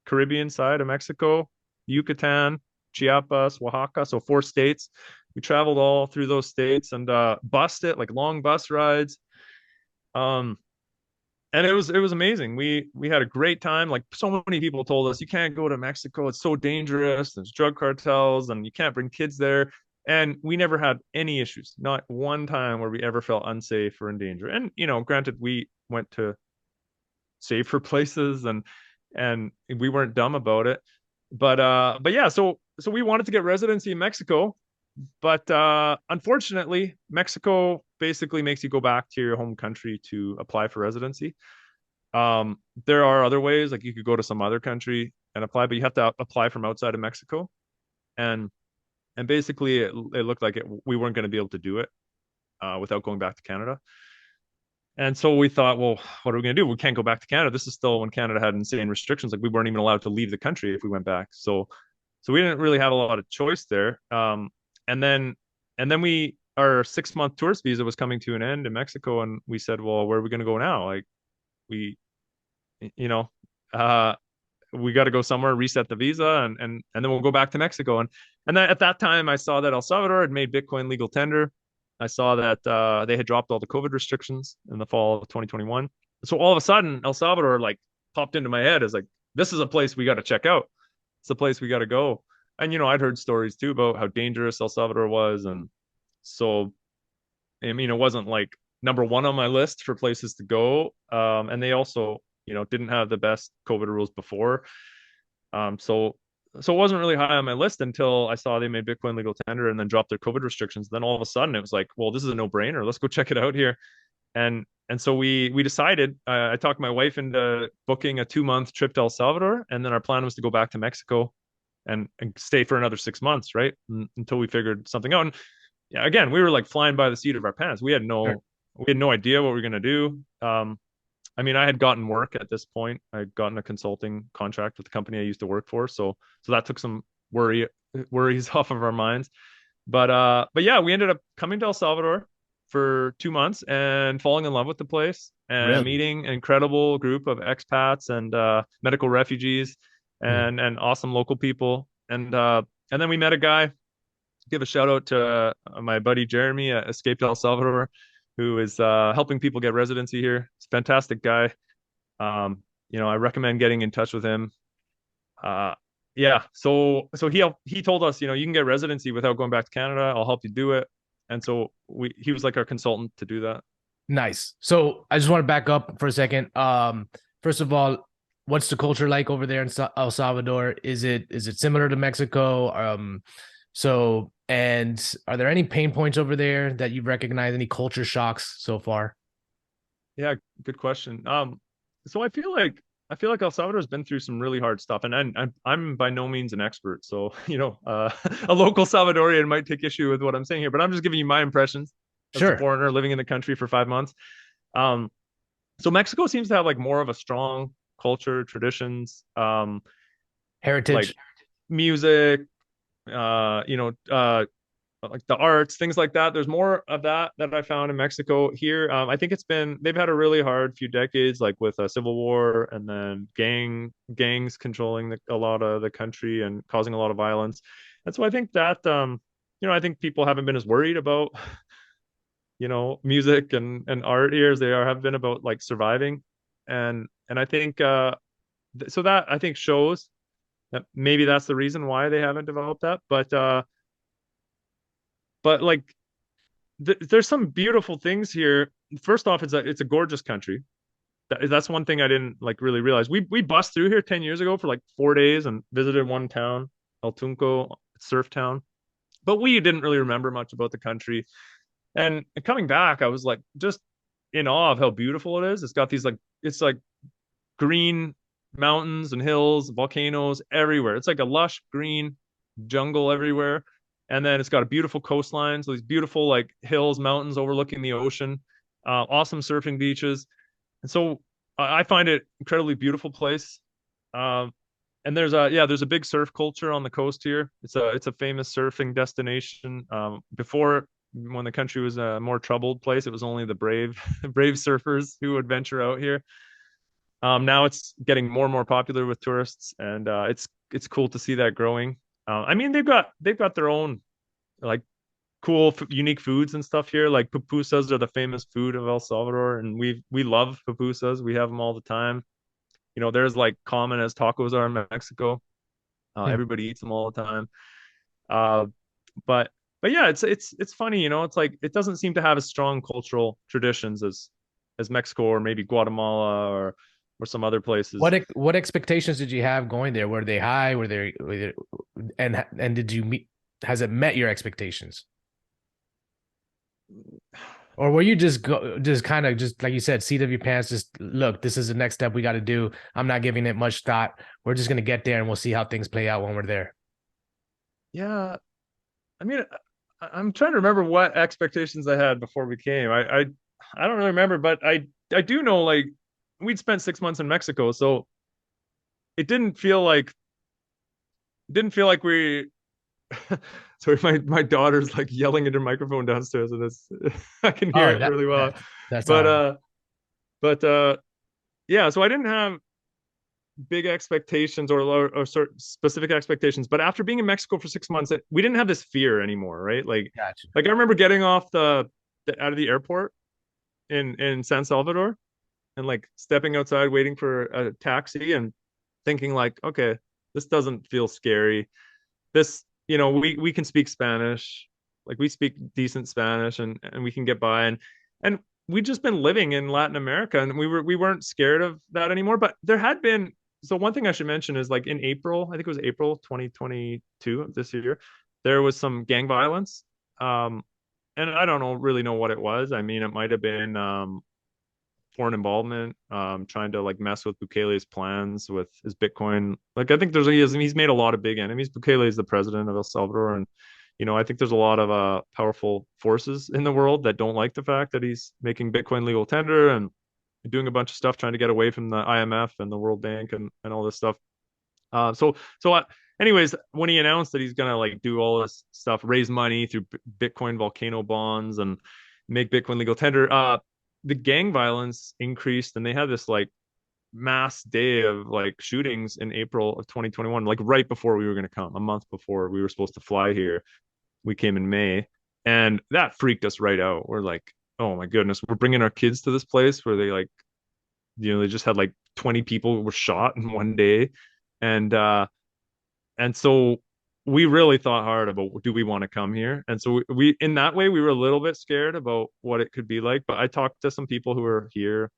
Caribbean side of Mexico, Yucatan, Chiapas, Oaxaca, so 4 states. We traveled all through those states and bussed it, like long bus rides. Um, and it was amazing. We had a great time. Like so many people told us, you can't go to Mexico. It's so dangerous. There's drug cartels, and you can't bring kids there. And we never had any issues. Not one time where we ever felt unsafe or in danger. And granted, we went to safer places and we weren't dumb about it. But yeah, so we wanted to get residency in Mexico, but unfortunately, Mexico basically makes you go back to your home country to apply for residency. There are other ways, like you could go to some other country and apply, but you have to apply from outside of Mexico. And basically, it looked like we weren't going to be able to do it without going back to Canada. And so we thought, well, what are we going to do? We can't go back to Canada. This is still when Canada had insane restrictions. Like we weren't even allowed to leave the country if we went back. So we didn't really have a lot of choice there. And then our 6 month tourist visa was coming to an end in Mexico, and we said, well, where are we going to go now? Like we, you know, uh, we got to go somewhere, reset the visa, and then we'll go back to Mexico. And then at that time, I saw that El Salvador had made Bitcoin legal tender. I saw that they had dropped all the COVID restrictions in the fall of 2021. So all of a sudden, El Salvador like popped into my head as like, this is a place we got to check out. It's a place we got to go. And I'd heard stories too about how dangerous El Salvador was, and so I mean, it wasn't like number one on my list for places to go. And they also, didn't have the best COVID rules before. So it wasn't really high on my list until I saw they made Bitcoin legal tender and then dropped their COVID restrictions. Then all of a sudden it was like, well, this is a no-brainer. Let's go check it out here. And so we decided. I talked my wife into booking a 2-month trip to El Salvador, and then our plan was to go back to Mexico and stay for another 6 months, right? Until we figured something out. And yeah, again, we were like flying by the seat of our pants. Sure. We had no idea what we were gonna do. I mean, I had gotten work at this point. I had gotten a consulting contract with the company I used to work for, so that took some worries off of our minds. But yeah, we ended up coming to El Salvador for 2 months and falling in love with the place and Really? meeting an incredible group of expats and medical refugees Mm. and awesome local people. And then we met a guy. Give a shout out to my buddy Jeremy at Escaped El Salvador, who is helping people get residency here. He's a fantastic guy. I recommend getting in touch with him. Uh, yeah, so he told us, you can get residency without going back to Canada. I'll help you do it. And so he was like our consultant to do that. Nice. So I just want to back up for a second. First of all, what's the culture like over there in El Salvador? Is it similar to Mexico? So and are there any pain points over there that you've recognized? Any culture shocks so far? Yeah, good question. So I feel like El Salvador's been through some really hard stuff, and I'm by no means an expert. So a local Salvadorian might take issue with what I'm saying here, but I'm just giving you my impressions as a Sure. foreigner living in the country for 5 months. Um, so Mexico seems to have like more of a strong culture, traditions, like Heritage. music, uh, you know, uh, like the arts, things like that. There's more of that I found in Mexico. Here, I think they've had a really hard few decades, like with a civil war and then gangs controlling a lot of the country and causing a lot of violence. And so I think that I think people haven't been as worried about music and art here as they have been about like surviving. And I think so that I think shows that maybe that's the reason why they haven't developed that. But like there's some beautiful things here. First off, it's a gorgeous country. That's one thing I didn't like really realize. We bussed through here 10 years ago for like 4 days and visited one town, El Tunco, surf town. But we didn't really remember much about the country. And coming back, I was like just in awe of how beautiful it is. It's like green mountains and hills, volcanoes everywhere. It's like a lush green jungle everywhere. And then it's got a beautiful coastline. So these beautiful like hills, mountains overlooking the ocean, awesome surfing beaches. And so I find it incredibly beautiful place. Um, and there's a big surf culture on the coast here. It's a famous surfing destination. Before, when the country was a more troubled place, it was only the brave brave surfers who would venture out here. Now it's getting more and more popular with tourists, and it's cool to see that growing. I mean, they've got their own like cool, unique foods and stuff here. Like pupusas are the famous food of El Salvador, and we love pupusas. We have them all the time. There's like common as tacos are in Mexico. Hmm. Everybody eats them all the time. Uh, but but yeah, it's funny. It's like it doesn't seem to have as strong cultural traditions as Mexico or maybe Guatemala or some other places. What expectations did you have going there? Were they high? And did you meet? Has it met your expectations? Or were you just kind of just like you said, seat of your pants, just look, this is the next step we got to do. I'm not giving it much thought. We're just gonna get there and we'll see how things play out when we're there. Yeah, I mean, I'm trying to remember what expectations I had before we came. I don't really remember, but I do know like we'd spent 6 months in Mexico, so it didn't feel like we. Sorry, my daughter's like yelling into her microphone downstairs, and it's I can hear Oh, it really well. that's all But right. uh, but yeah, so I didn't have big expectations or certain specific expectations. But after being in Mexico for 6 months, we didn't have this fear anymore, right? Gotcha. Like I remember getting off the out of the airport in San Salvador and like stepping outside, waiting for a taxi, and thinking like, okay, this doesn't feel scary. This, we can speak Spanish, like we speak decent Spanish, and we can get by, and we'd just been living in Latin America, and we weren't scared of that anymore. But there had been, so one thing I should mention is like in April, I think it was April 2022 of this year, there was some gang violence. Um, and I don't really know what it was. I mean, it might have been foreign involvement, trying to like mess with Bukele's plans with his Bitcoin. Like I think he's made a lot of big enemies. Bukele is the president of El Salvador, and I think there's a lot of powerful forces in the world that don't like the fact that he's making Bitcoin legal tender and doing a bunch of stuff trying to get away from the IMF and the World Bank and all this stuff. Anyways, when he announced that he's gonna like do all this stuff, raise money through Bitcoin volcano bonds and make Bitcoin legal tender, the gang violence increased, and they had this like mass day of like shootings in April of 2021, like right before we were gonna come, a month before we were supposed to fly here. We came in May, and that freaked us right out. We're like, oh my goodness, we're bringing our kids to this place where they like, they just had like 20 people were shot in one day, and so we really thought hard about, do we want to come here? And so we in that way we were a little bit scared about what it could be like. But I talked to some people who were here,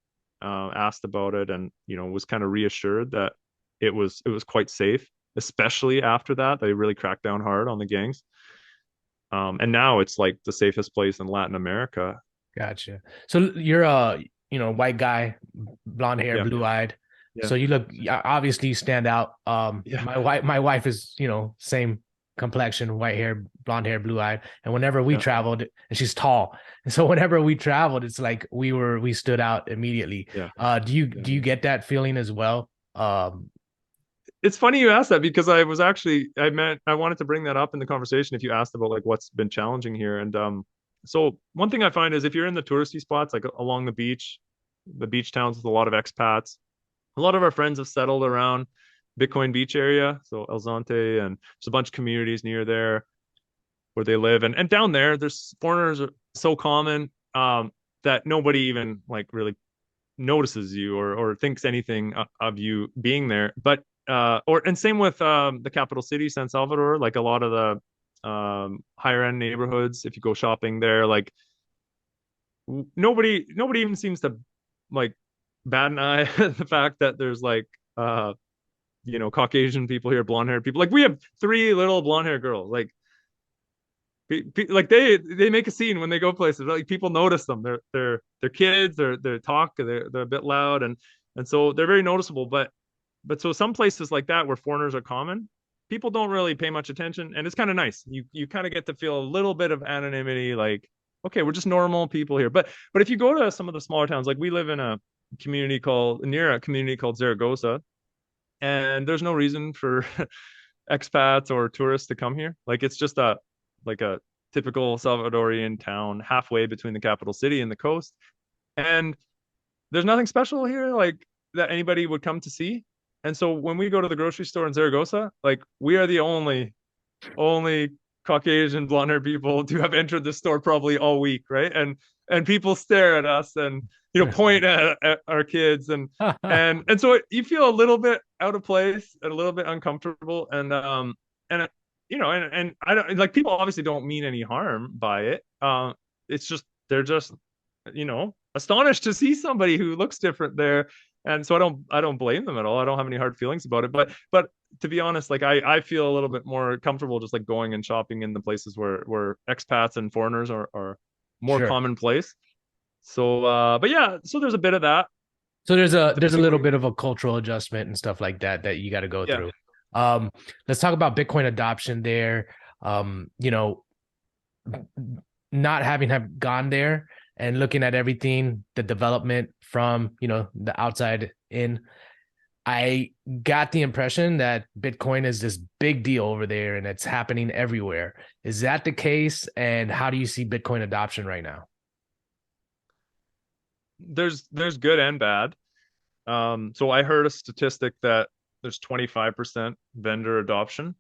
asked about it, and was kind of reassured that it was quite safe, especially after that they really cracked down hard on the gangs. And now it's like the safest place in Latin America. Gotcha. So you're a white guy, blonde hair, Yeah, blue eyed. yeah, So you look, obviously you stand out. yeah, My wife is same complexion, white hair, blonde hair, blue eyed. And whenever we yeah, traveled, and she's tall, and so whenever we traveled, it's like we stood out immediately. yeah. Do you get that feeling as well? It's funny you asked that, because I wanted to bring that up in the conversation if you asked about like what's been challenging here. And so one thing I find is if you're in the touristy spots like along the beach towns with a lot of expats, a lot of our friends have settled around Bitcoin Beach area, so El Zonte, and there's a bunch of communities near there where they live, and down there there's foreigners are so common, that nobody even like really notices you or thinks anything of you being there. But and same with the capital city, San Salvador. Like a lot of the higher end neighborhoods, if you go shopping there, like nobody even seems to like bat an eye at the fact that there's like Caucasian people here, blonde haired people. Like we have three little blonde haired girls. Like they make a scene when they go places. Like people notice them. They're kids. They're talk. They're a bit loud, and so they're very noticeable. But so some places like that where foreigners are common, people don't really pay much attention, and it's kind of nice. You kind of get to feel a little bit of anonymity. Like, okay, we're just normal people here. But if you go to some of the smaller towns, like we live in near a community called Zaragoza, and there's no reason for expats or tourists to come here. Like it's just a typical Salvadorian town halfway between the capital city and the coast. And there's nothing special here like that anybody would come to see. And so when we go to the grocery store in Zaragoza, like we are the only Caucasian blonde haired people to have entered the store probably all week, right? And people stare at us and point at our kids, and so you feel a little bit out of place and a little bit uncomfortable, and and I don't like, people obviously don't mean any harm by it. It's just they're just astonished to see somebody who looks different there, and so I don't blame them at all. I don't have any hard feelings about it, but to be honest, like I feel a little bit more comfortable just like going and shopping in the places where expats and foreigners are more Sure. commonplace. So but yeah, so there's a bit of that. So there's a Tell there's a me what little you, bit of a cultural adjustment and stuff like that you got to go yeah. through. Um, let's talk about Bitcoin adoption there. Um, you know, not having have gone there and looking at everything, the development from the outside in, I got the impression that Bitcoin is this big deal over there and it's happening everywhere. Is that the case? And how do you see Bitcoin adoption right now? There's good and bad. So I heard a statistic that there's 25% vendor adoption.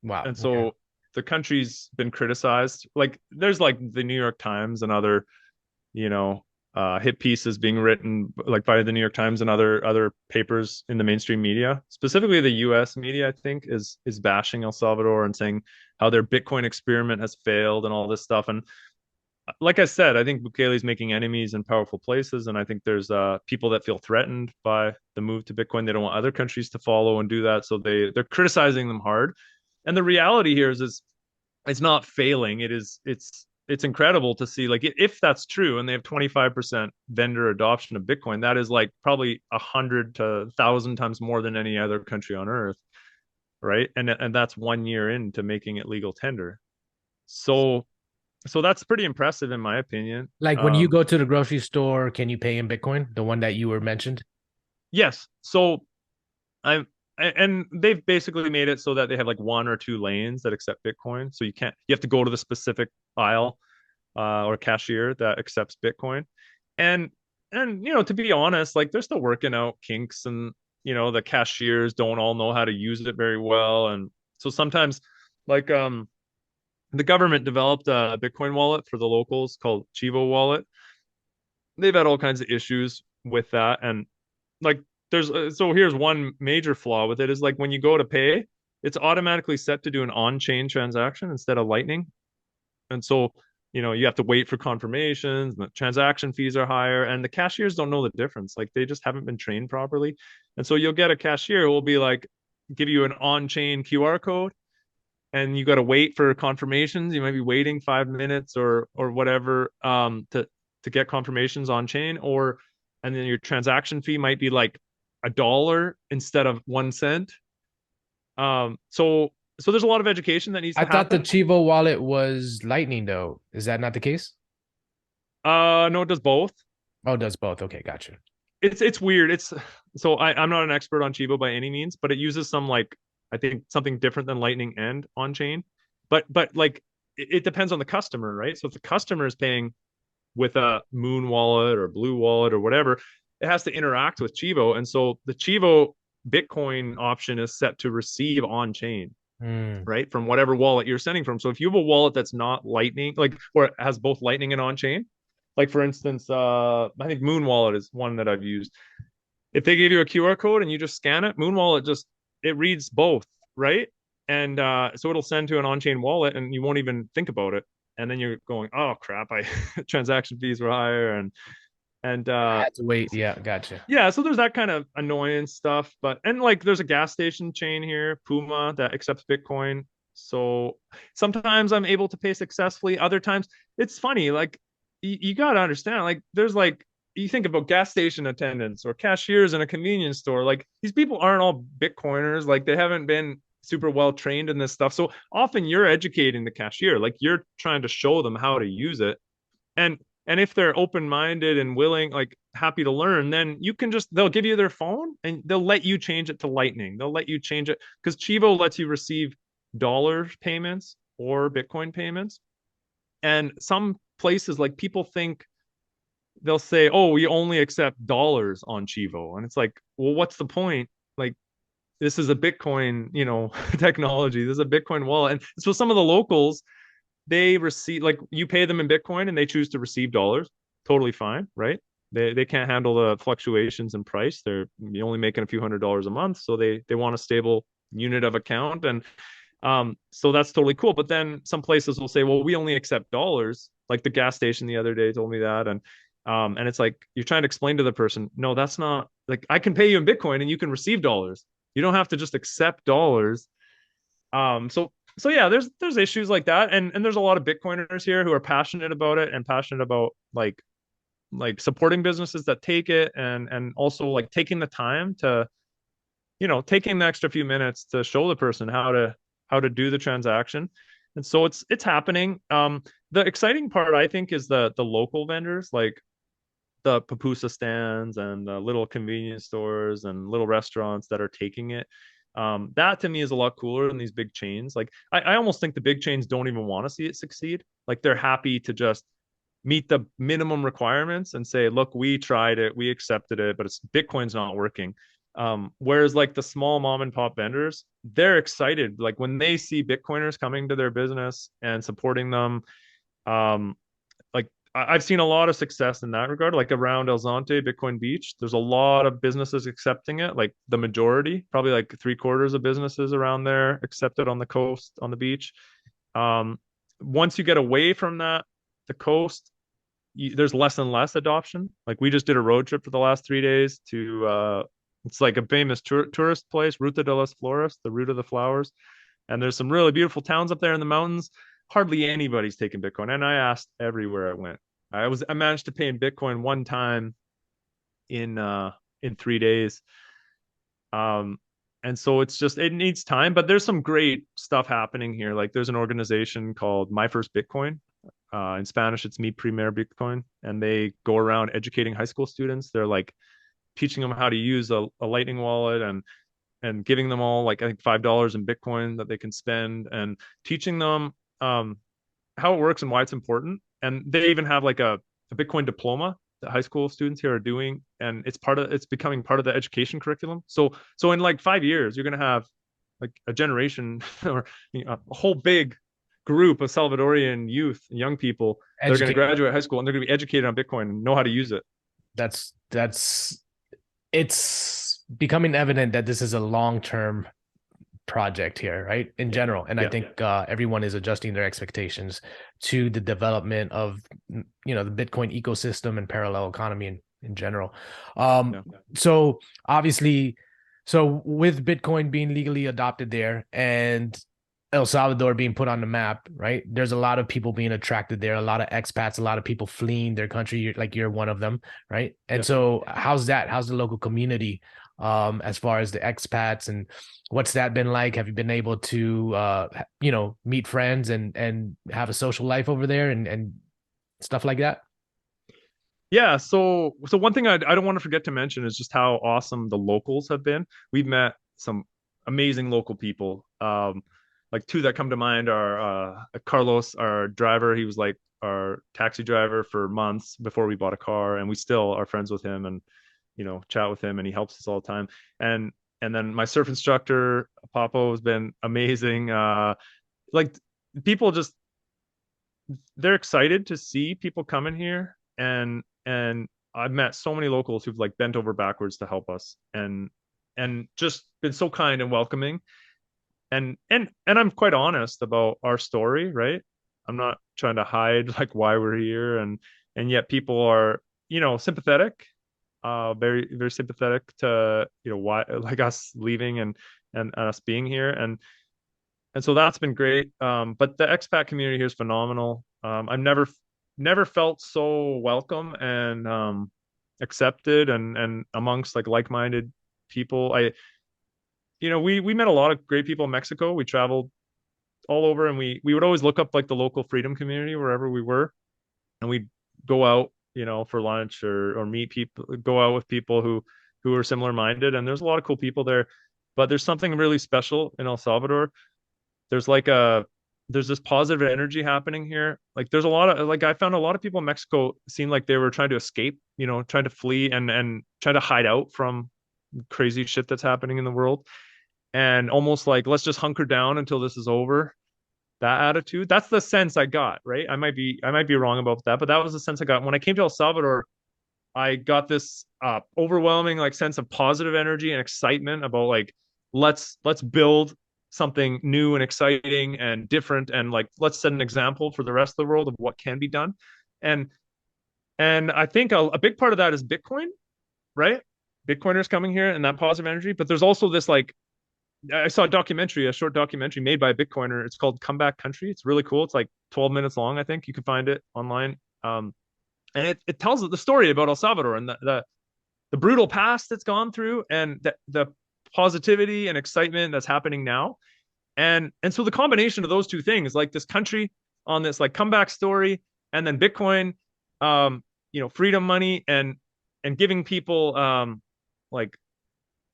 Wow. And Okay. so the country's been criticized. Like there's like the New York Times and other, you know, hit pieces being written like by the New York Times and other papers in the mainstream media, specifically the U.S. media. I think is bashing El Salvador and saying how their Bitcoin experiment has failed and all this stuff. And like I said, I think Bukele's making enemies in powerful places, and I think there's people that feel threatened by the move to Bitcoin. They don't want other countries to follow and do that, so they're criticizing them hard. And the reality here is it's not failing. It's incredible to see like if that's true, and they have 25% vendor adoption of Bitcoin, that is like probably 100 to 1,000 times more than any other country on earth, right? And that's 1 year into making it legal tender. So so that's pretty impressive in my opinion. Like when you go to the grocery store, can you pay in Bitcoin? The one that you were mentioned? Yes. So I'm and they've basically made it so that they have like one or two lanes that accept Bitcoin. So you have to go to the specific aisle or cashier that accepts Bitcoin. And to be honest, like they're still working out kinks, and the cashiers don't all know how to use it very well. And so sometimes like the government developed a Bitcoin wallet for the locals called Chivo Wallet. They've had all kinds of issues with that, and like there's so here's one major flaw with it is like when you go to pay, it's automatically set to do an on-chain transaction instead of Lightning. And so you have to wait for confirmations, the transaction fees are higher, and the cashiers don't know the difference. Like they just haven't been trained properly. And so you'll get a cashier who will be like give you an on-chain QR code, and you got to wait for confirmations. You might be waiting 5 minutes or whatever to get confirmations on chain, or and then your transaction fee might be like $1 instead of 1 cent. So there's a lot of education that needs I to thought the happen. Chivo wallet was Lightning, though. Is that not the case? No, it does both. Oh, it does both. Okay, gotcha. It's weird. I'm not an expert on Chivo by any means, but it uses some like I think something different than Lightning and on chain. But like it depends on the customer, right? So if the customer is paying with a Moon wallet or Blue wallet or whatever, it has to interact with Chivo. And so the Chivo Bitcoin option is set to receive on chain, Hmm. right? From whatever wallet you're sending from. So if you have a wallet that's not Lightning, like, or it has both Lightning and on chain, like for instance, I think Moon wallet is one that I've used. If they give you a QR code and you just scan it, Moon wallet just, it reads both, right? And so it'll send to an on-chain wallet and you won't even think about it. And then you're going, oh crap, I transaction fees were higher, and I had to wait. Yeah, gotcha. yeah, so there's that kind of annoyance stuff. But and like there's a gas station chain here, Puma, that accepts Bitcoin. So sometimes I'm able to pay successfully. Other times it's funny, like you gotta understand, like there's like you think about gas station attendants or cashiers in a convenience store, like these people aren't all Bitcoiners, like they haven't been super well trained in this stuff. So often you're educating the cashier, like you're trying to show them how to use it. And if they're open-minded and willing, like happy to learn, then you can just they'll give you their phone and they'll let you change it to Lightning. They'll let you change it because Chivo lets you receive dollar payments or Bitcoin payments. And some places, like people think they'll say, oh, we only accept dollars on Chivo. And it's like, well, what's the point? Like this is a Bitcoin, technology. This is a Bitcoin wallet. And so some of the locals, they receive, like you pay them in Bitcoin and they choose to receive dollars. Totally fine, right? They can't handle the fluctuations in price. They're only making a few $100s a month, so they want a stable unit of account. And so that's totally cool. But then some places will say, well, we only accept dollars. Like the gas station the other day told me that. And it's like you're trying to explain to the person, no, that's not, like I can pay you in Bitcoin and you can receive dollars. You don't have to just accept dollars. So yeah, there's issues like that, and there's a lot of Bitcoiners here who are passionate about it and passionate about like supporting businesses that take it, and also like taking the time to taking the extra few minutes to show the person how to do the transaction. And so it's happening. The exciting part I think is the local vendors, like the pupusa stands and the little convenience stores and little restaurants that are taking it. That to me is a lot cooler than these big chains. Like I almost think the big chains don't even want to see it succeed. Like they're happy to just meet the minimum requirements and say, look, we tried it, we accepted it, but it's Bitcoin's not working. Whereas like the small mom and pop vendors, they're excited. Like when they see Bitcoiners coming to their business and supporting them, um, like I've seen a lot of success in that regard. Like around El Zonte, Bitcoin Beach, there's a lot of businesses accepting it. Like the majority, probably like three-quarters of businesses around there accept it on the coast, on the beach. Um, Once you get away from that, the coast, there's less and less adoption. Like we just did a road trip for the last 3 days to it's like a famous tourist place, Ruta de las Flores, the route of the flowers. And there's some really beautiful towns up there in the mountains. Hardly anybody's taking Bitcoin. And I asked everywhere I went. I managed to pay in Bitcoin one time in 3 days. Um and so it's just it needs time, but there's some great stuff happening here. Like there's an organization called My First Bitcoin. In Spanish, it's Mi Primer Bitcoin, and they go around educating high school students. They're like teaching them how to use a Lightning wallet and giving them all like I think $5 in Bitcoin that they can spend and teaching them how it works and why it's important. And they even have like a Bitcoin diploma that high school students here are doing, and it's becoming part of the education curriculum. So in like 5 years, you're gonna have like a generation or a whole big group of Salvadorian youth and young people that are going to Educate. graduate high school and they're going to be educated on Bitcoin and know how to use it. That's it's becoming evident that this is a long-term project here, right? In general. And I Yeah. think everyone is adjusting their expectations to the development of, the Bitcoin ecosystem and parallel economy in general. Yeah. So obviously, so with Bitcoin being legally adopted there and El Salvador being put on the map, right? There's a lot of people being attracted there, a lot of expats, a lot of people fleeing their country. Like you're one of them, right? And Yeah. so how's that? How's the local community as far as the expats, and what's that been like? Have you been able to meet friends and have a social life over there and stuff like that? Yeah. So one thing I don't want to forget to mention is just how awesome the locals have been. We've met some amazing local people. Like two that come to mind are Carlos, our driver. He was like our taxi driver for months before we bought a car, and we still are friends with him and chat with him, and he helps us all the time. And then my surf instructor, Papo, has been amazing. Like people just they're excited to see people coming here, and I've met so many locals who've like bent over backwards to help us and just been so kind and welcoming. And I'm quite honest about our story, right? I'm not trying to hide like why we're here, and yet people are sympathetic, very very sympathetic to why like us leaving and us being here, and so that's been great. But the expat community here is phenomenal. I've never felt so welcome and accepted and amongst like-minded people. We met a lot of great people in Mexico. We traveled all over, and we would always look up like the local freedom community wherever we were, and we'd go out, for lunch or meet people, go out with people who are similar minded. And there's a lot of cool people there, but there's something really special in El Salvador. There's like there's this positive energy happening here. Like there's a lot of like I found a lot of people in Mexico seemed like they were trying to escape, trying to flee and trying to hide out from crazy shit that's happening in the world, and almost like let's just hunker down until this is over. That attitude. That's the sense I got, right? I might be wrong about that, but that was the sense I got when I came to El Salvador. I got this overwhelming like sense of positive energy and excitement about like let's build something new and exciting and different, and like let's set an example for the rest of the world of what can be done. And and I think a big part of that is Bitcoin, right? Bitcoiners coming here and that positive energy, but there's also this like I saw a short documentary made by a Bitcoiner. It's called Comeback Country. It's really cool. It's like 12 minutes long, I think. You can find it online. And it tells the story about El Salvador and the brutal past that's gone through, and the positivity and excitement that's happening now. And so the combination of those two things, like this country on this like comeback story, and then Bitcoin, freedom money, and giving people like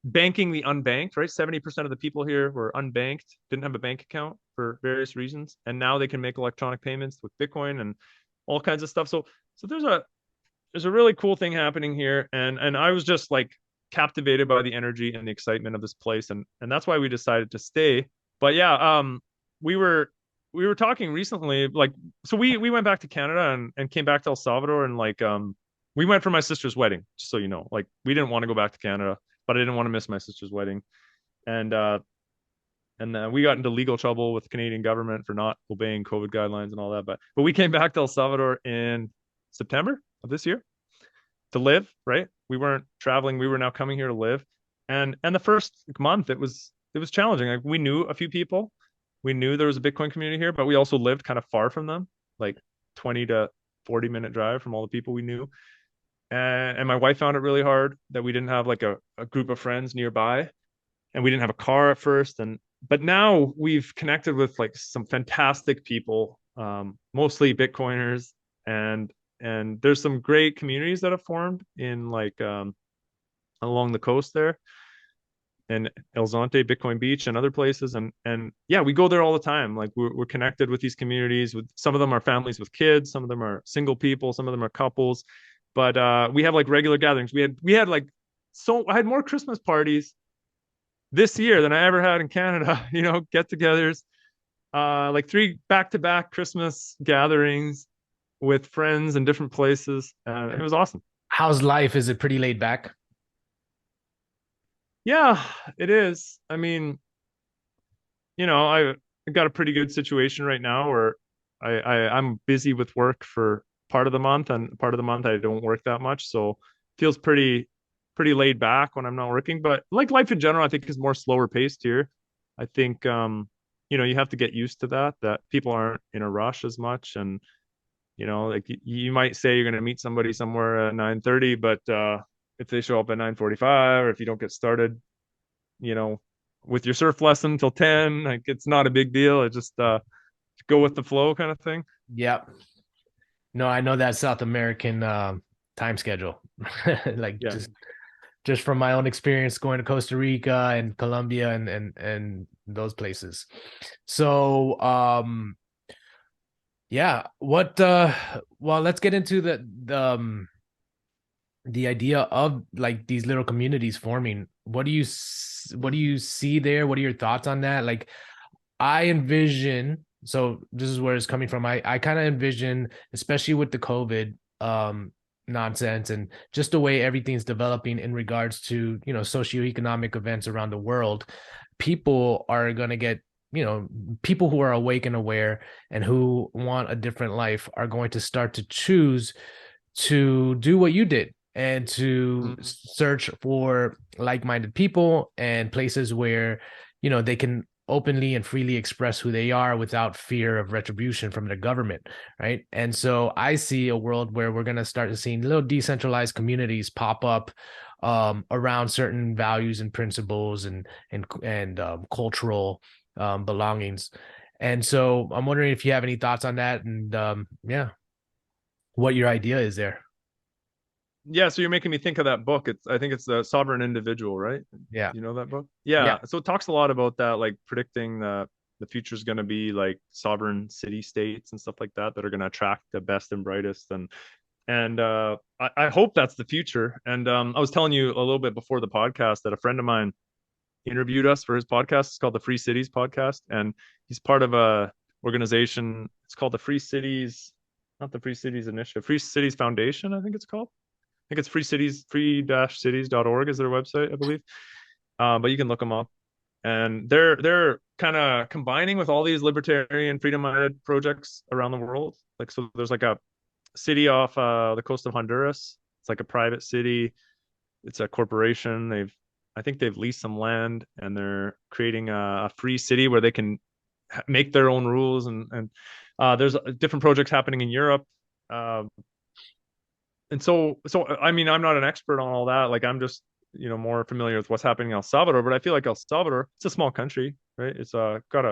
banking the unbanked, right? 70% of the people here were unbanked, didn't have a bank account for various reasons, and now they can make electronic payments with Bitcoin, and all kinds of stuff. So there's a really cool thing happening here, and I was just like captivated by the energy and the excitement of this place, and that's why we decided to stay. But yeah, we were we were talking recently, like, so we went back to Canada and came back to El Salvador, and like we went for my sister's wedding, just so you know. Like, we didn't want to go back to Canada, but I didn't want to miss my sister's wedding. And we got into legal trouble with the Canadian government for not obeying COVID guidelines and all that. But we came back to El Salvador in September of this year to live, right? We weren't traveling, we were now coming here to live. And the first month it was challenging. Like, we knew a few people. We knew there was a Bitcoin community here, but we also lived kind of far from them, like 20 to 40-minute drive from all the people we knew. And my wife found it really hard that we didn't have like a group of friends nearby, and we didn't have a car at first. But now we've connected with like some fantastic people, mostly Bitcoiners, and there's some great communities that have formed in like along the coast there, and El Zonte, Bitcoin Beach, and other places. And yeah, we go there all the time. Like, we're connected with these communities. With some of them are families with kids, some of them are single people, some of them are couples. But we have like regular gatherings. We had like, so I had more Christmas parties this year than I ever had in Canada. Get-togethers, like 3 back-to-back Christmas gatherings with friends in different places. It was awesome. How's life? Is it pretty laid back? Yeah, it is. I mean, I got a pretty good situation right now where I'm busy with work for part of the month, and part of the month I don't work that much. So feels pretty laid back when I'm not working. But like, life in general, I think is more slower paced here. I think you have to get used to that people aren't in a rush as much. And like, you might say you're going to meet somebody somewhere at 9:30, but if they show up at 9:45, or if you don't get started, you know, with your surf lesson till 10, like, it's not a big deal. It just go with the flow kind of thing. Yep. No, I know that South American time schedule. Like, Yeah. just from my own experience going to Costa Rica and Colombia and those places. So yeah, what well, let's get into the idea of like these little communities forming. What do you see there? What are your thoughts on that? Like, I envision, so this is where it's coming from. I kind of envision, especially with the COVID nonsense and just the way everything's developing in regards to, socioeconomic events around the world, people are going to get, people who are awake and aware and who want a different life are going to start to choose to do what you did and to Mm-hmm. search for like-minded people and places where they can openly and freely express who they are without fear of retribution from the government, right? And so I see a world where we're going to start seeing little decentralized communities pop up around certain values and principles and cultural belongings. And so I'm wondering if you have any thoughts on that, and yeah, what your idea is there. Yeah, so you're making me think of that book. I think it's the Sovereign Individual, right? Yeah. You know that book? Yeah. Yeah. So it talks a lot about that, like predicting the future is going to be like sovereign city states and stuff like that are going to attract the best and brightest. And I hope that's the future. And I was telling you a little bit before the podcast that a friend of mine interviewed us for his podcast. It's called the Free Cities Podcast, and he's part of a organization. It's called the Free Cities, not the Free Cities Initiative, Free Cities Foundation, I think it's called. I think it's free-cities.org is their website, I believe. But you can look them up. And they're kind of combining with all these libertarian, freedom-minded projects around the world. Like, so there's like a city off the coast of Honduras. It's like a private city. It's a corporation. I think they've leased some land, and they're creating a free city where they can make their own rules. And there's different projects happening in Europe. And so I mean, I'm not an expert on all that. Like, I'm just more familiar with what's happening in El Salvador. But I feel like El Salvador, it's a small country, right? It's got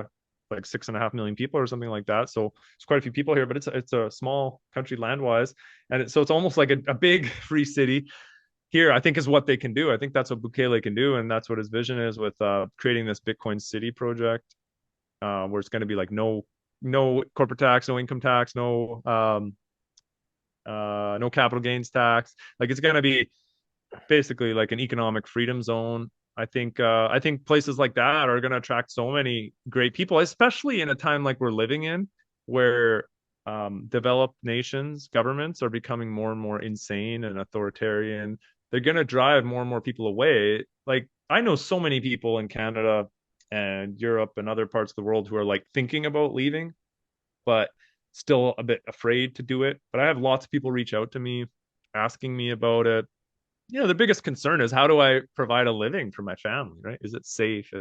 like 6.5 million people or something like that. So it's quite a few people here, but it's a small country land wise, and so it's almost like a big free city here. I think is what they can do. I think that's what Bukele can do, and that's what his vision is with creating this Bitcoin City project, where it's going to be like no corporate tax, no income tax, no no capital gains tax. Like it's going to be basically like an economic freedom zone. I think places like that are going to attract so many great people, especially in a time like we're living in, where developed nations governments are becoming more and more insane and authoritarian. They're going to drive more and more people away. Like I know so many people in Canada and Europe and other parts of the world who are like thinking about leaving, but still a bit afraid to do it. But I have lots of people reach out to me asking me about it. The biggest concern is how do I provide a living for my family, right? Is it safe?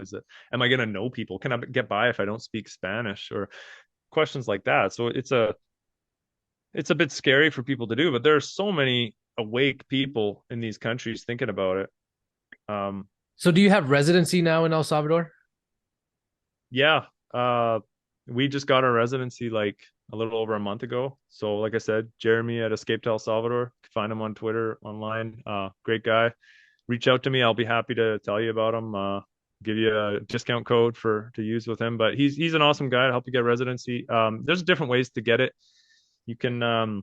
Am I going to know people? Can I get by if I don't speak Spanish or questions like that? So it's a bit scary for people to do, but there are so many awake people in these countries thinking about it. Um, So do you have residency now in El Salvador? yeah, we just got our residency like a little over a month ago. So like I said, Jeremy at Escape to El Salvador, find him on Twitter, online. Great guy. Reach out to me. I'll be happy to tell you about him. Give you a discount code to use with him. But he's an awesome guy to help you get residency. There's different ways to get it. You can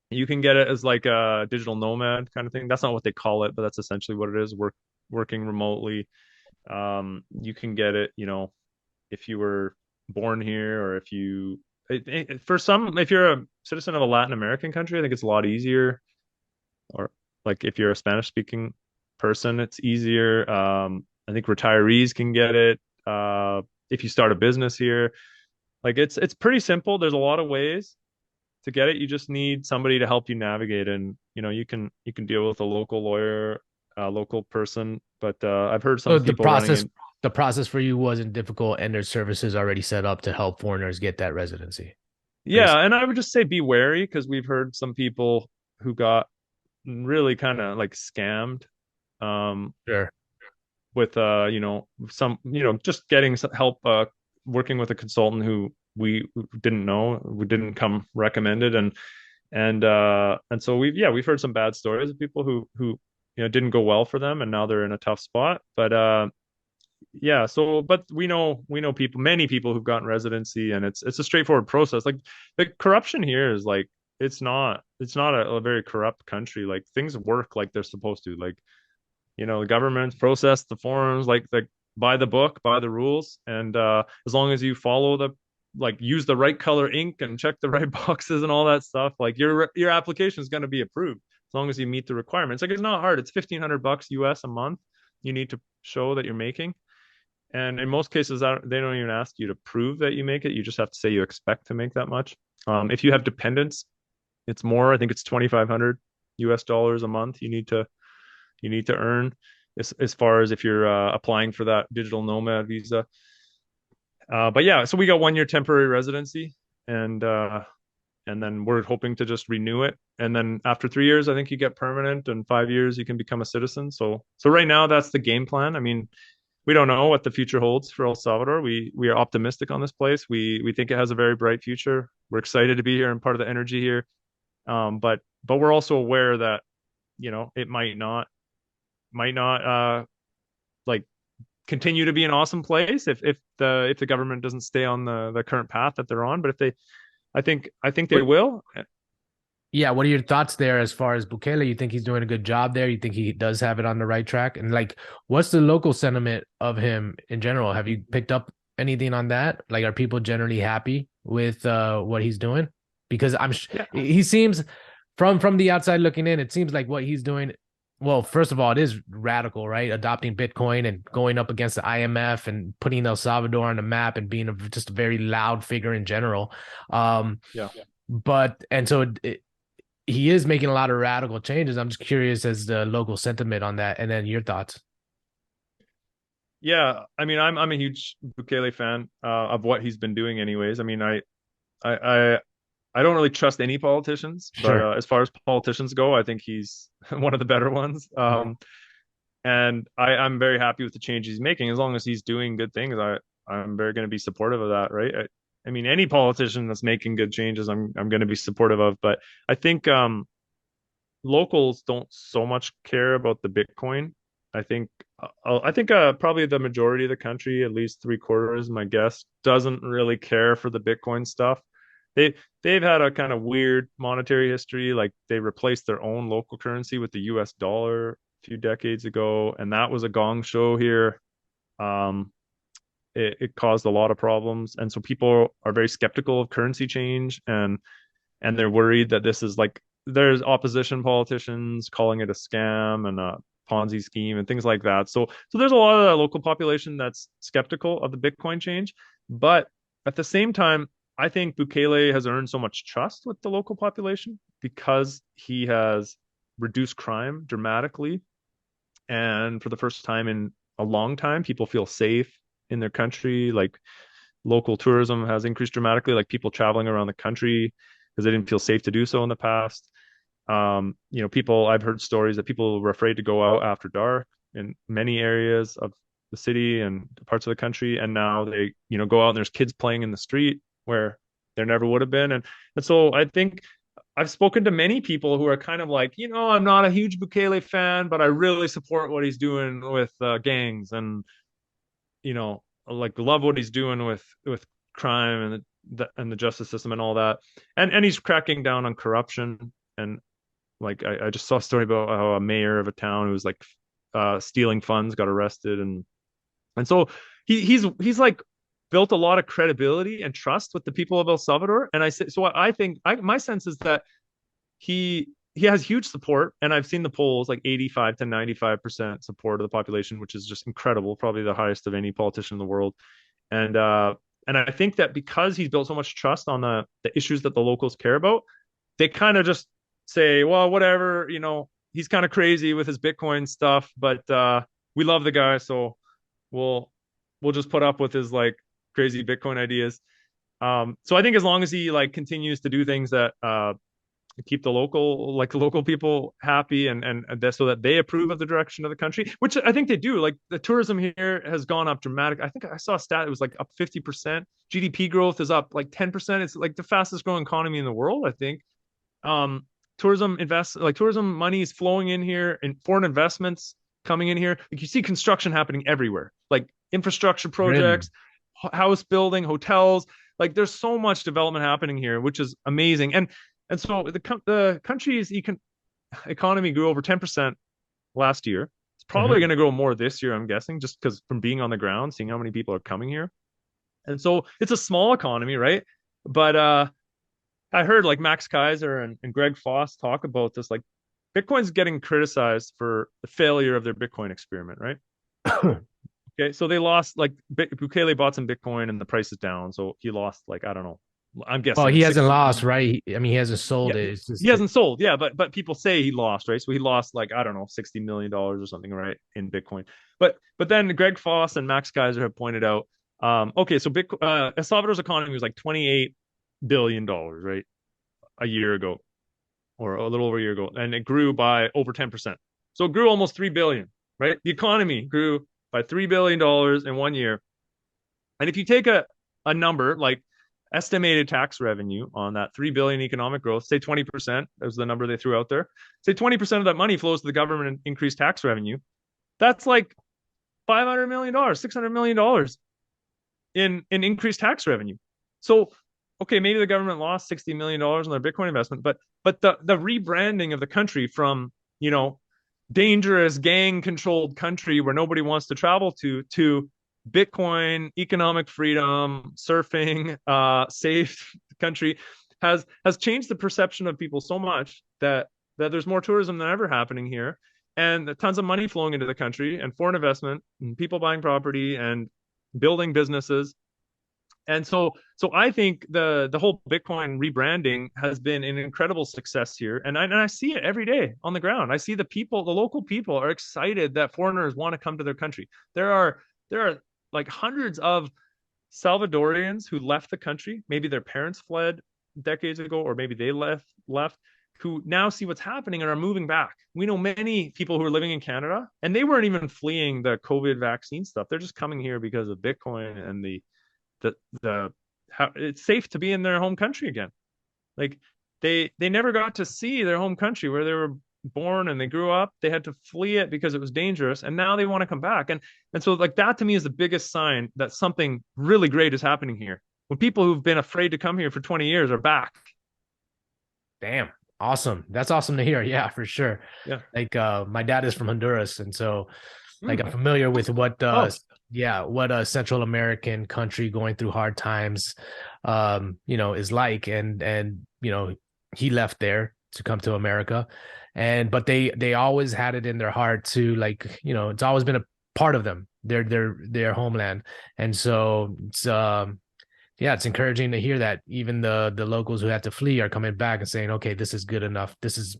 you can get it as like a digital nomad kind of thing. That's not what they call it, but that's essentially what it is. Working remotely. You can get it, if you were born here or if you for some, if you're a citizen of a Latin American country, I think it's a lot easier. Or like if you're a Spanish speaking person, it's easier. I think retirees can get it. If you start a business here, like it's pretty simple. There's a lot of ways to get it. You just need somebody to help you navigate, and you can deal with a local lawyer, a local person. But I've heard So some people running in. the process for you wasn't difficult, and there's services already set up to help foreigners get that residency. Yeah, and I would just say be wary because we've heard some people who got really kind of like scammed um Sure. with some just getting some help working with a consultant who we didn't know, we didn't come recommended, and so we've heard some bad stories of people who didn't go well for them and now they're in a tough spot. But yeah, so but we know people, many people who've gotten residency, and it's a straightforward process. Like the corruption here is like it's not a very corrupt country. Like things work like they're supposed to. Like the government process the forms like by the book, by the rules, and as long as you follow like use the right color ink and check the right boxes and all that stuff, like your application is going to be approved as long as you meet the requirements. Like it's not hard. It's $1,500 US a month you need to show that you're making. And in most cases, they don't even ask you to prove that you make it. You just have to say you expect to make that much. If you have dependents, it's more. I think it's 2,500 US dollars a month you need to earn as far as if you're applying for that digital nomad visa. But yeah, so we got 1 year temporary residency, and then we're hoping to just renew it. And then after 3 years, I think you get permanent, and 5 years you can become a citizen. So right now that's the game plan. I mean, we don't know what the future holds for El Salvador. We are optimistic on this place. We think it has a very bright future. We're excited to be here and part of the energy here. But we're also aware that it might not like continue to be an awesome place if the government doesn't stay on the current path that they're on. But if they, I think they What, will. yeah, what are your thoughts there as far as Bukele? You think he's doing a good job there? You think he does have it on the right track? And like, what's the local sentiment of him in general? Have you picked up anything on that? Like, are people generally happy with what he's doing? Because Yeah, he seems from the outside looking in, it seems like what he's doing. Well, first of all, it is radical, right? Adopting Bitcoin and going up against the IMF and putting El Salvador on the map and being just a very loud figure in general. yeah. But and so he is making a lot of radical changes. I'm just curious as the local sentiment on that, and then your thoughts. Yeah, I mean, I'm a huge Bukele fan of what he's been doing. Anyways, I mean, I I I don't really trust any politicians, but Sure. as far as politicians go, I think he's one of the better ones. And I'm very happy with the changes he's making. As long as he's doing good things, I'm very going to be supportive of that, right? I mean, any politician that's making good changes, I'm going to be supportive of. But I think locals don't so much care about the Bitcoin. I think probably the majority of the country, at least three quarters, my guess, doesn't really care for the Bitcoin stuff. they they've had a kind of weird monetary history. Like they replaced their own local currency with the US dollar a few decades ago, and that was a gong show here. Um, it caused a lot of problems, and so people are very skeptical of currency change, and they're worried that this is like there's opposition politicians calling it a scam and a Ponzi scheme and things like that. So there's a lot of the local population that's skeptical of the Bitcoin change, but at the same time, I think Bukele has earned so much trust with the local population because he has reduced crime dramatically, and for the first time in a long time, people feel safe in their country. Like local tourism has increased dramatically, like people traveling around the country because they didn't feel safe to do so in the past. People, I've heard stories that people were afraid to go out after dark in many areas of the city and parts of the country. And now they, go out and there's kids playing in the street where there never would have been. And so I think I've spoken to many people who are kind of like, I'm not a huge Bukele fan, but I really support what he's doing with gangs and, like love what he's doing with crime and the justice system and all that. And he's cracking down on corruption. And like I just saw a story about how a mayor of a town who was like stealing funds got arrested, and so he's like built a lot of credibility and trust with the people of El Salvador. And I think my sense is that he has huge support, and I've seen the polls like 85 to 95% support of the population, which is just incredible, probably the highest of any politician in the world. And I think that because he's built so much trust on the issues that the locals care about, they kind of just say, well, whatever, he's kind of crazy with his Bitcoin stuff, but we love the guy, so we'll we'll just put up with his like crazy Bitcoin ideas. So I think as long as he like continues to do things that keep the local people happy and so that they approve of the direction of the country, which I think they do. Like the tourism here has gone up dramatic. I think I saw a stat, it was like up 50%. GDP growth is up like 10%. It's like the fastest growing economy in the world, I think. um tourism money is flowing in here and foreign investments coming in here. Like you see construction happening everywhere, like infrastructure Really? projects, house building, hotels. Like there's so much development happening here, which is amazing. And so the country's economy grew over 10% last year. It's probably Hmm. going to grow more this year, I'm guessing, just because from being on the ground, seeing how many people are coming here. And so it's a small economy, right? But I heard like Max Kaiser and Greg Foss talk about this. Like Bitcoin's getting criticized for the failure of their Bitcoin experiment, right? Okay, so they lost like Bukele bought some Bitcoin and the price is down, so he lost like I don't know. I'm Well, guessing he like hasn't 60. lost, right? I mean, he hasn't sold Yeah, it. It's he just hasn't sold. Yeah, but people say he lost, right? So he lost like I don't know, $60 million or something, right, in Bitcoin. But then Greg Foss and Max Kaiser have pointed out, okay, so El Salvador's economy was like $28 billion, right, a year ago or a little over a year ago, and it grew by over 10%. So it grew almost 3 billion, right? The economy grew by $3 billion in one year. And if you take a number like estimated tax revenue on that 3 billion economic growth, say 20%, that was the number they threw out there. Say 20% of that money flows to the government and increased tax revenue. That's like $500 million, $600 million in increased tax revenue. So okay, maybe the government lost $60 million on their Bitcoin investment, but the rebranding of the country from dangerous gang controlled country where nobody wants to travel to Bitcoin, economic freedom, surfing, safe country has changed the perception of people so much that there's more tourism than ever happening here, and tons of money flowing into the country and foreign investment and people buying property and building businesses. And so I think the whole Bitcoin rebranding has been an incredible success here, and I see it every day on the ground. I see the local people are excited that foreigners want to come to their country. There are like hundreds of Salvadorians who left the country. Maybe their parents fled decades ago, or maybe they left, who now see what's happening and are moving back. We know many people who are living in Canada, and they weren't even fleeing the COVID vaccine stuff. They're just coming here because of Bitcoin and the how it's safe to be in their home country again. Like they never got to see their home country where they were born and they grew up. They had to flee it because it was dangerous, and now they want to come back. And so like that to me is the biggest sign that something really great is happening here. when people who've been afraid to come here for 20 years are back. Damn. Awesome. That's awesome to hear. Yeah, for sure. Yeah. Like my dad is from Honduras, and so like Mm. I'm familiar with what Oh, yeah, what a Central American country going through hard times is like. And he left there to come to America. And but they always had it in their heart to, like, it's always been a part of them, their homeland. And so it's yeah, it's encouraging to hear that even the locals who had to flee are coming back and saying, okay, this is good enough. This is,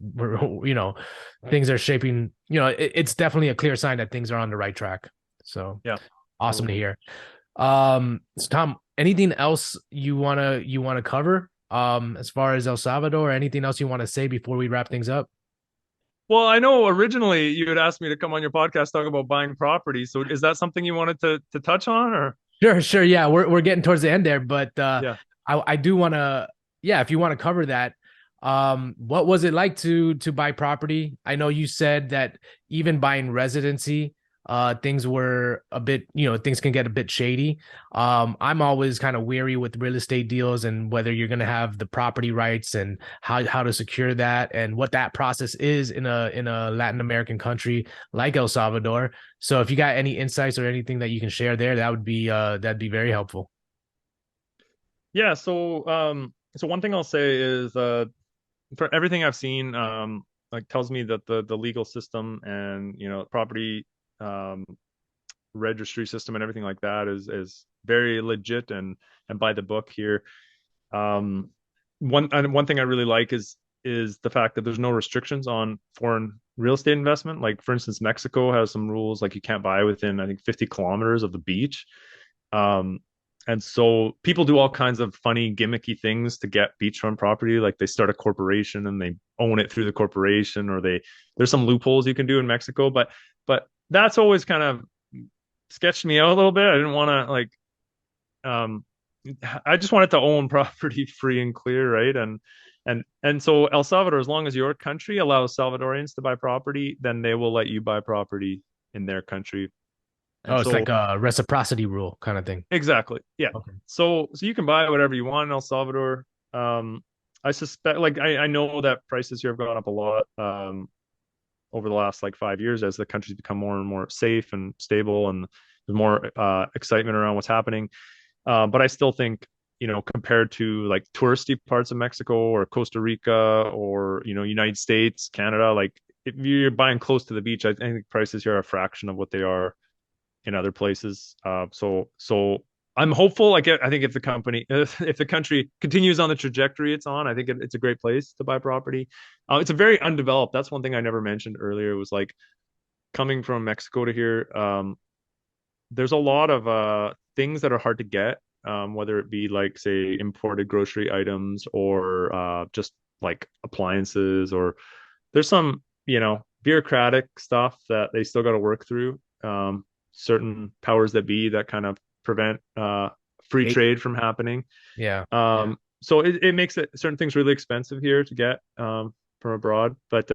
things are shaping, it's definitely a clear sign that things are on the right track. So yeah, awesome totally. to hear. So Tom, anything else you wanna cover? As far as El Salvador, anything else you want to say before we wrap things up? Well, I know originally you had asked me to come on your podcast talk about buying property. So is that something you wanted to touch on, or? Sure, sure. Yeah, we're getting towards the end there, but Yeah. I do want to, yeah, if you want to cover that, what was it like to buy property? I know you said that even buying residency, things were a bit, things can get a bit shady. I'm always kind of weary with real estate deals and whether you're going to have the property rights and how to secure that and what that process is in a Latin American country like El Salvador. So if you got any insights or anything that you can share there, that'd be very helpful. Yeah. So one thing I'll say is for everything I've seen, like tells me that the legal system and property um registry system and everything like that is very legit and by the book here. Um, one thing I really like is the fact that there's no restrictions on foreign real estate investment. Like for instance, Mexico has some rules like you can't buy within I think 50 kilometers of the beach. Um, and so people do all kinds of funny gimmicky things to get beachfront property. Like they start a corporation and they own it through the corporation, or there's some loopholes you can do in Mexico. But that's always kind of sketched me out a little bit. I didn't want to um I just wanted to own property free and clear, right? And so El Salvador, as long as your country allows Salvadorians to buy property, then they will let you buy property in their country. And Oh, it's so like a reciprocity rule kind of thing. exactly, yeah. Okay. So you can buy whatever you want in El Salvador. I suspect, like I know that prices here have gone up a lot over the last like 5 years as the country's become more and more safe and stable, and there's more excitement around what's happening. But I still think, compared to like touristy parts of Mexico or Costa Rica or, United States, Canada, like if you're buying close to the beach, I think prices here are a fraction of what they are in other places. So I'm hopeful. Like I think if if the country continues on the trajectory it's on, I think it's a great place to buy property. It's a very undeveloped. That's one thing I never mentioned earlier. Was like coming from Mexico to here. There's a lot of things that are hard to get, whether it be like say imported grocery items or just like appliances, or there's some bureaucratic stuff that they still got to work through. Certain powers that be that kind of prevent free Eight. trade from happening. Yeah. So it makes it certain things really expensive here to get from abroad. But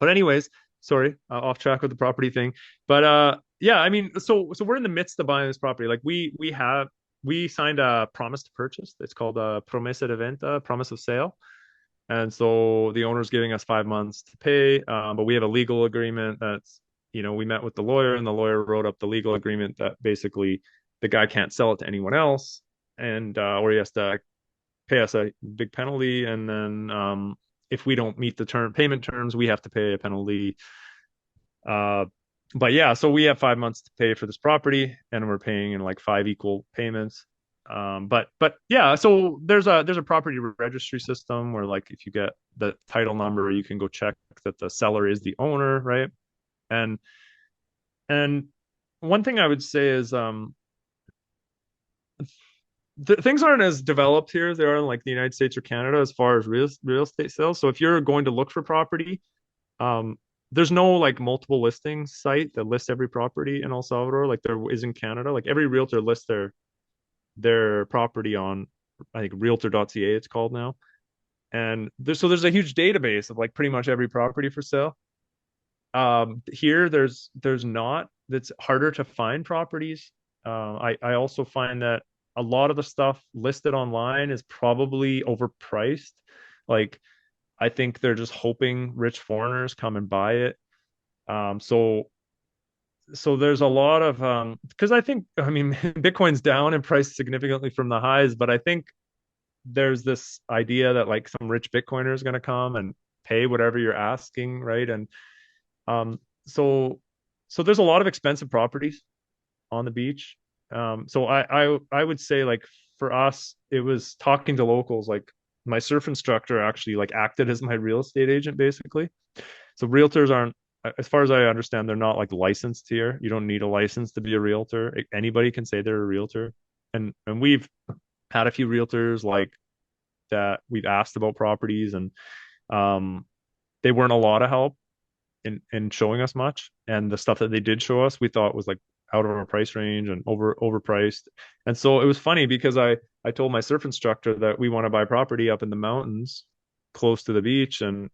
anyways, sorry, off track with the property thing. But yeah, I mean, so we're in the midst of buying this property. Like we signed a promise to purchase. It's called a promesa de venta, promise of sale. And so the owner's giving us 5 months to pay, but we have a legal agreement that's, we met with the lawyer and the lawyer wrote up the legal agreement that basically the guy can't sell it to anyone else, and or he has to pay us a big penalty, and then if we don't meet the payment terms, we have to pay a penalty. Uh, but yeah, so we have 5 months to pay for this property, and we're paying in like 5 equal payments. But yeah, so there's a property registry system where like if you get the title number, you can go check that the seller is the owner, right? And and one thing I would say is things aren't as developed here as they are in like the United States or Canada as far as real estate sales. So if you're going to look for property, um, there's no like multiple listings site that lists every property in El Salvador like there is in Canada. Like every realtor lists their property on I think realtor.ca it's called now. And there's a huge database of like pretty much every property for sale. Here there's not. It's harder to find properties. I also find that a lot of the stuff listed online is probably overpriced. Like I think they're just hoping rich foreigners come and buy it. So there's a lot of because I think I mean Bitcoin's down in price significantly from the highs, but I think there's this idea that like some rich Bitcoiner is going to come and pay whatever you're asking, right? And um, so so there's a lot of expensive properties on the beach. So I would say like for us, it was talking to locals. Like my surf instructor actually like acted as my real estate agent basically. So realtors aren't, as far as I understand, they're not like licensed here. You don't need a license to be a realtor. Anybody can say they're a realtor. And we've had a few realtors like that we've asked about properties and um they weren't a lot of help in showing us much. And the stuff that they did show us, we thought was like out of our price range and overpriced. And so it was funny because I told my surf instructor that we want to buy property up in the mountains close to the beach and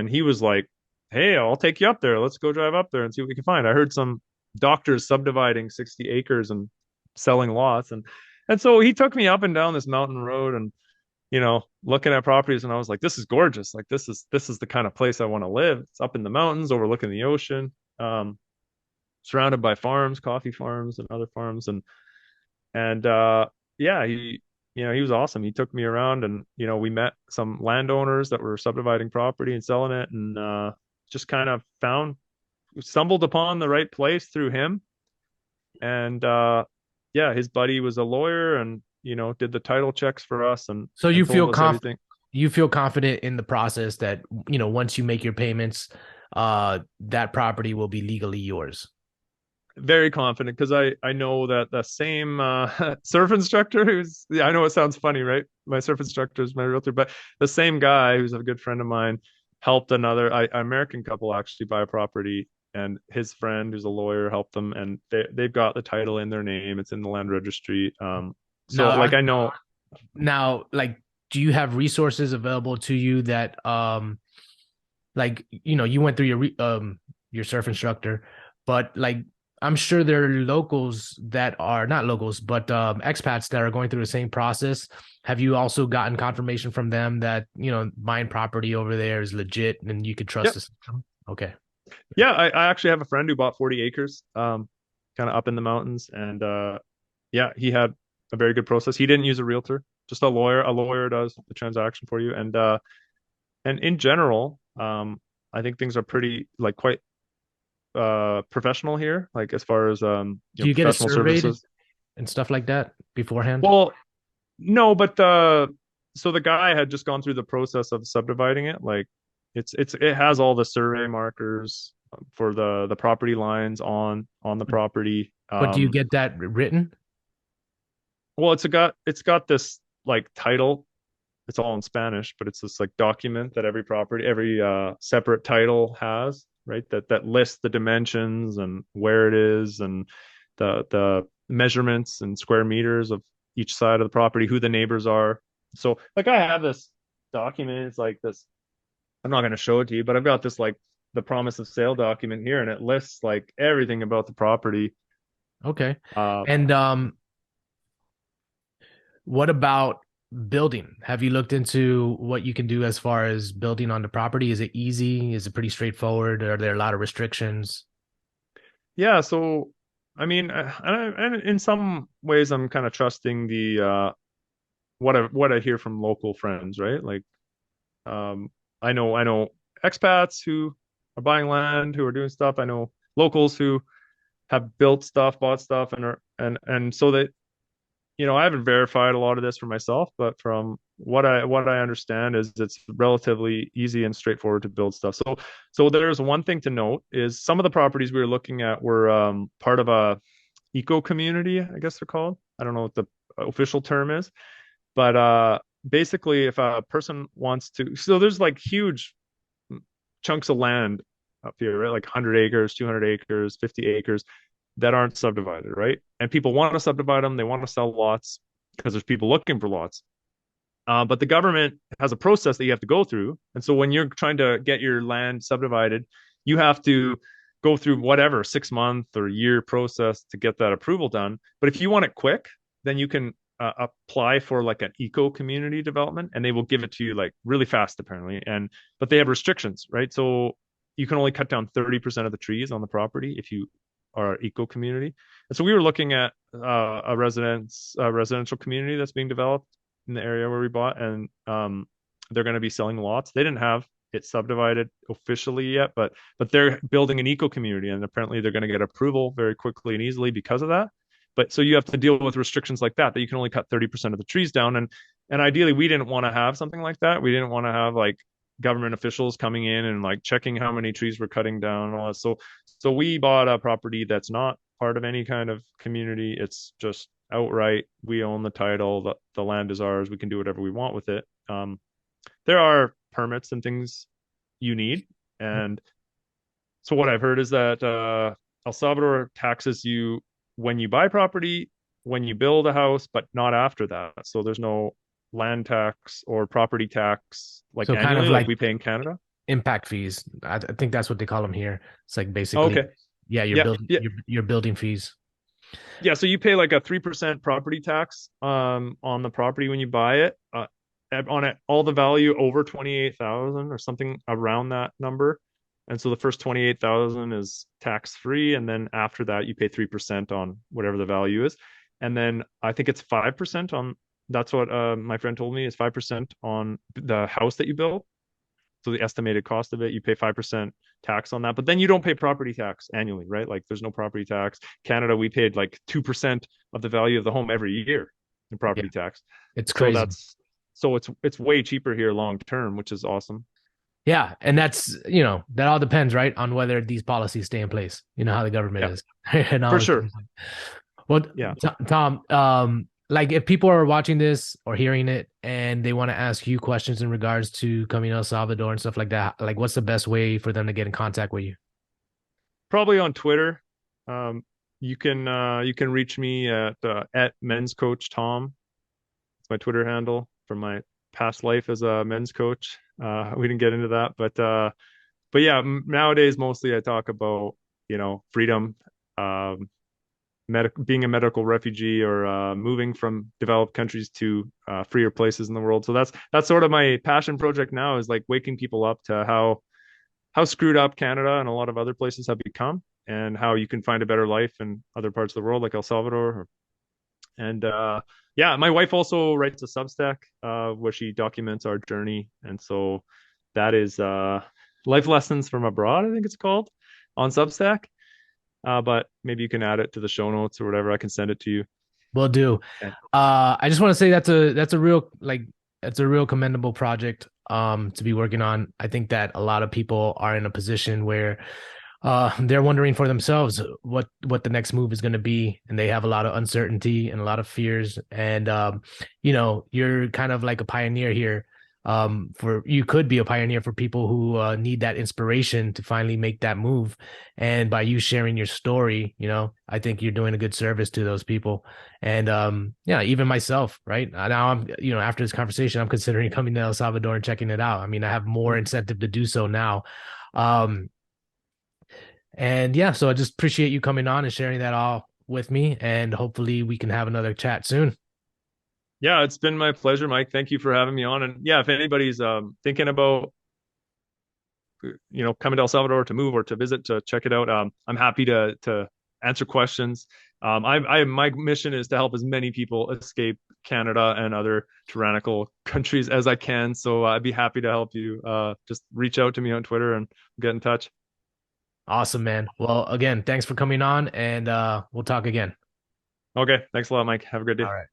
he was like, "Hey, I'll take you up there. Let's go drive up there and see what we can find." I heard some doctors subdividing 60 acres and selling lots and so he took me up and down this mountain road and looking at properties and I was like, this is gorgeous. Like this is the kind of place I want to live. It's up in the mountains overlooking the ocean, surrounded by farms, coffee farms and other farms. And yeah, he was awesome. He took me around and, we met some landowners that were subdividing property and selling it and just kind of stumbled upon the right place through him. And yeah, his buddy was a lawyer and did the title checks for us and So and told us everything. you feel confident in the process that once you make your payments, that property will be legally yours. Very confident because I know that the same surf instructor who's yeah, I know it sounds funny, right? My surf instructor is my realtor, but the same guy who's a good friend of mine helped another American couple actually buy a property, and his friend who's a lawyer helped them, and they've got the title in their name. It's in the land registry. So Now, like I know. like, do you have resources available to you that, like, you went through your surf instructor, but like, I'm sure there are locals that are not locals, but expats that are going through the same process. Have you also gotten confirmation from them that, buying property over there is legit and you could trust Yep. the system? Okay. Yeah, I actually have a friend who bought 40 acres, kind of up in the mountains, and yeah, he had a very good process. He didn't use a realtor, just a lawyer. A lawyer does the transaction for you, and in general, I think things are pretty like quite professional here, like as far as Do you get it professional surveyed services. and stuff like that beforehand? Well, no, but so the guy had just gone through the process of subdividing it. Like it has all the survey markers for the property lines on the property. But do you get that written? Well, it's got this like title. It's all in Spanish, but it's this like document that every separate title has, right? That lists the dimensions and where it is and the measurements and square meters of each side of the property, who the neighbors are. So like I have this document, it's like this, I'm not going to show it to you, but I've got this like the promise of sale document here and it lists like everything about the property. Okay. Uh, And what about building? Have you looked into what you can do as far as building on the property? Is it easy? Is it pretty straightforward? Are there a lot of restrictions? yeah, so I mean, and in some ways, I'm kind of trusting the what I hear from local friends, right? Like, I know expats who are buying land, who are doing stuff. I know locals who have built stuff, bought stuff, and so that I haven't verified a lot of this for myself, but from what I understand is it's relatively easy and straightforward to build stuff. So there's one thing to note is some of the properties we were looking at were part of a eco community, I guess they're called. I don't know what the official term is, but basically if a person wants to, so there's like huge chunks of land up here, right? Like 100 acres, 200 acres, 50 acres that aren't subdivided, right? And people want to subdivide them. They want to sell lots because there's people looking for lots. But the government has a process that you have to go through. And so when you're trying to get your land subdivided, you have to go through whatever 6 month or year process to get that approval done. But if you want it quick, then you can apply for like an eco community development, and they will give it to you like really fast apparently. And but they have restrictions, right? So you can only cut down 30% of the trees on the property if you are an eco community. And so we were looking at a residential community that's being developed in the area where we bought, and they're going to be selling lots. They didn't have it subdivided officially yet, but they're building an eco community, and apparently they're going to get approval very quickly and easily because of that. But so you have to deal with restrictions like that you can only cut 30% of the trees down. And ideally we didn't want to have something like that. We didn't want to have like government officials coming in and like checking how many trees we're cutting down and all that. So we bought a property that's not part of any kind of community. It's just outright. We own the title. The land is ours. We can do whatever we want with it. There are permits and things you need. And so what I've heard is that El Salvador taxes you when you buy property, when you build a house, but not after that. So there's no land tax or property tax like So kind of annually, like like we pay in Canada. impact fees. I think that's what they call them here. It's like basically, Okay. yeah, you're Yeah. building Yeah. you're building fees. Yeah. So you pay like a 3% property tax on the property when you buy it. On it, all the value over 28,000 or something around that number. And so the first 28,000 is tax free. And then after that, you pay 3% on whatever the value is. And then I think it's 5% on, that's what my friend told me, is 5% on the house that you build. So the estimated cost of it, you pay 5% tax on that. But then you don't pay property tax annually, right? Like there's no property tax. Canada, we paid like 2% of the value of the home every year in Yeah, property tax. it's So crazy. that's so it's way cheaper here long term, which is awesome. Yeah, and that's that all depends, right, on whether these policies stay in place. You know how the government Yeah, is, and for all this kind sure. of stuff. Well, Yeah. Tom, like if people are watching this or hearing it and they want to ask you questions in regards to coming to El Salvador and stuff like that, like what's the best way for them to get in contact with you? Probably on Twitter. You can reach me at men's coach Tom. It's my Twitter handle from my past life as a men's coach. We didn't get into that, but yeah, nowadays mostly I talk about freedom, um, being a medical refugee or moving from developed countries to freer places in the world. So that's sort of my passion project now, is like waking people up to how screwed up Canada and a lot of other places have become, and how you can find a better life in other parts of the world, like El Salvador. And yeah, my wife also writes a Substack where she documents our journey, and so that is Life Lessons from Abroad, I think it's called, on Substack. But maybe you can add it to the show notes or whatever. I can send it to you. Will do. And I just want to say that's a real that's a real commendable project to be working on. I think that a lot of people are in a position where they're wondering for themselves what the next move is going to be, and they have a lot of uncertainty and a lot of fears. And you're kind of like a pioneer here. For you could be a pioneer for people who need that inspiration to finally make that move. And by you sharing your story, I think you're doing a good service to those people. And yeah, even myself, right now, I'm after this conversation, I'm considering coming to El Salvador and checking it out. I mean, I have more incentive to do so now. Um, and yeah, so I just appreciate you coming on and sharing that all with me. And hopefully we can have another chat soon. yeah, it's been my pleasure, Mike. Thank you for having me on. And yeah, if anybody's thinking about coming to El Salvador to move or to visit to check it out, I'm happy to answer questions. My mission is to help as many people escape Canada and other tyrannical countries as I can. So I'd be happy to help you. Just reach out to me on Twitter and get in touch. Awesome, man. Well, again, thanks for coming on, and we'll talk again. Okay, thanks a lot, Mike. Have a good All day. right.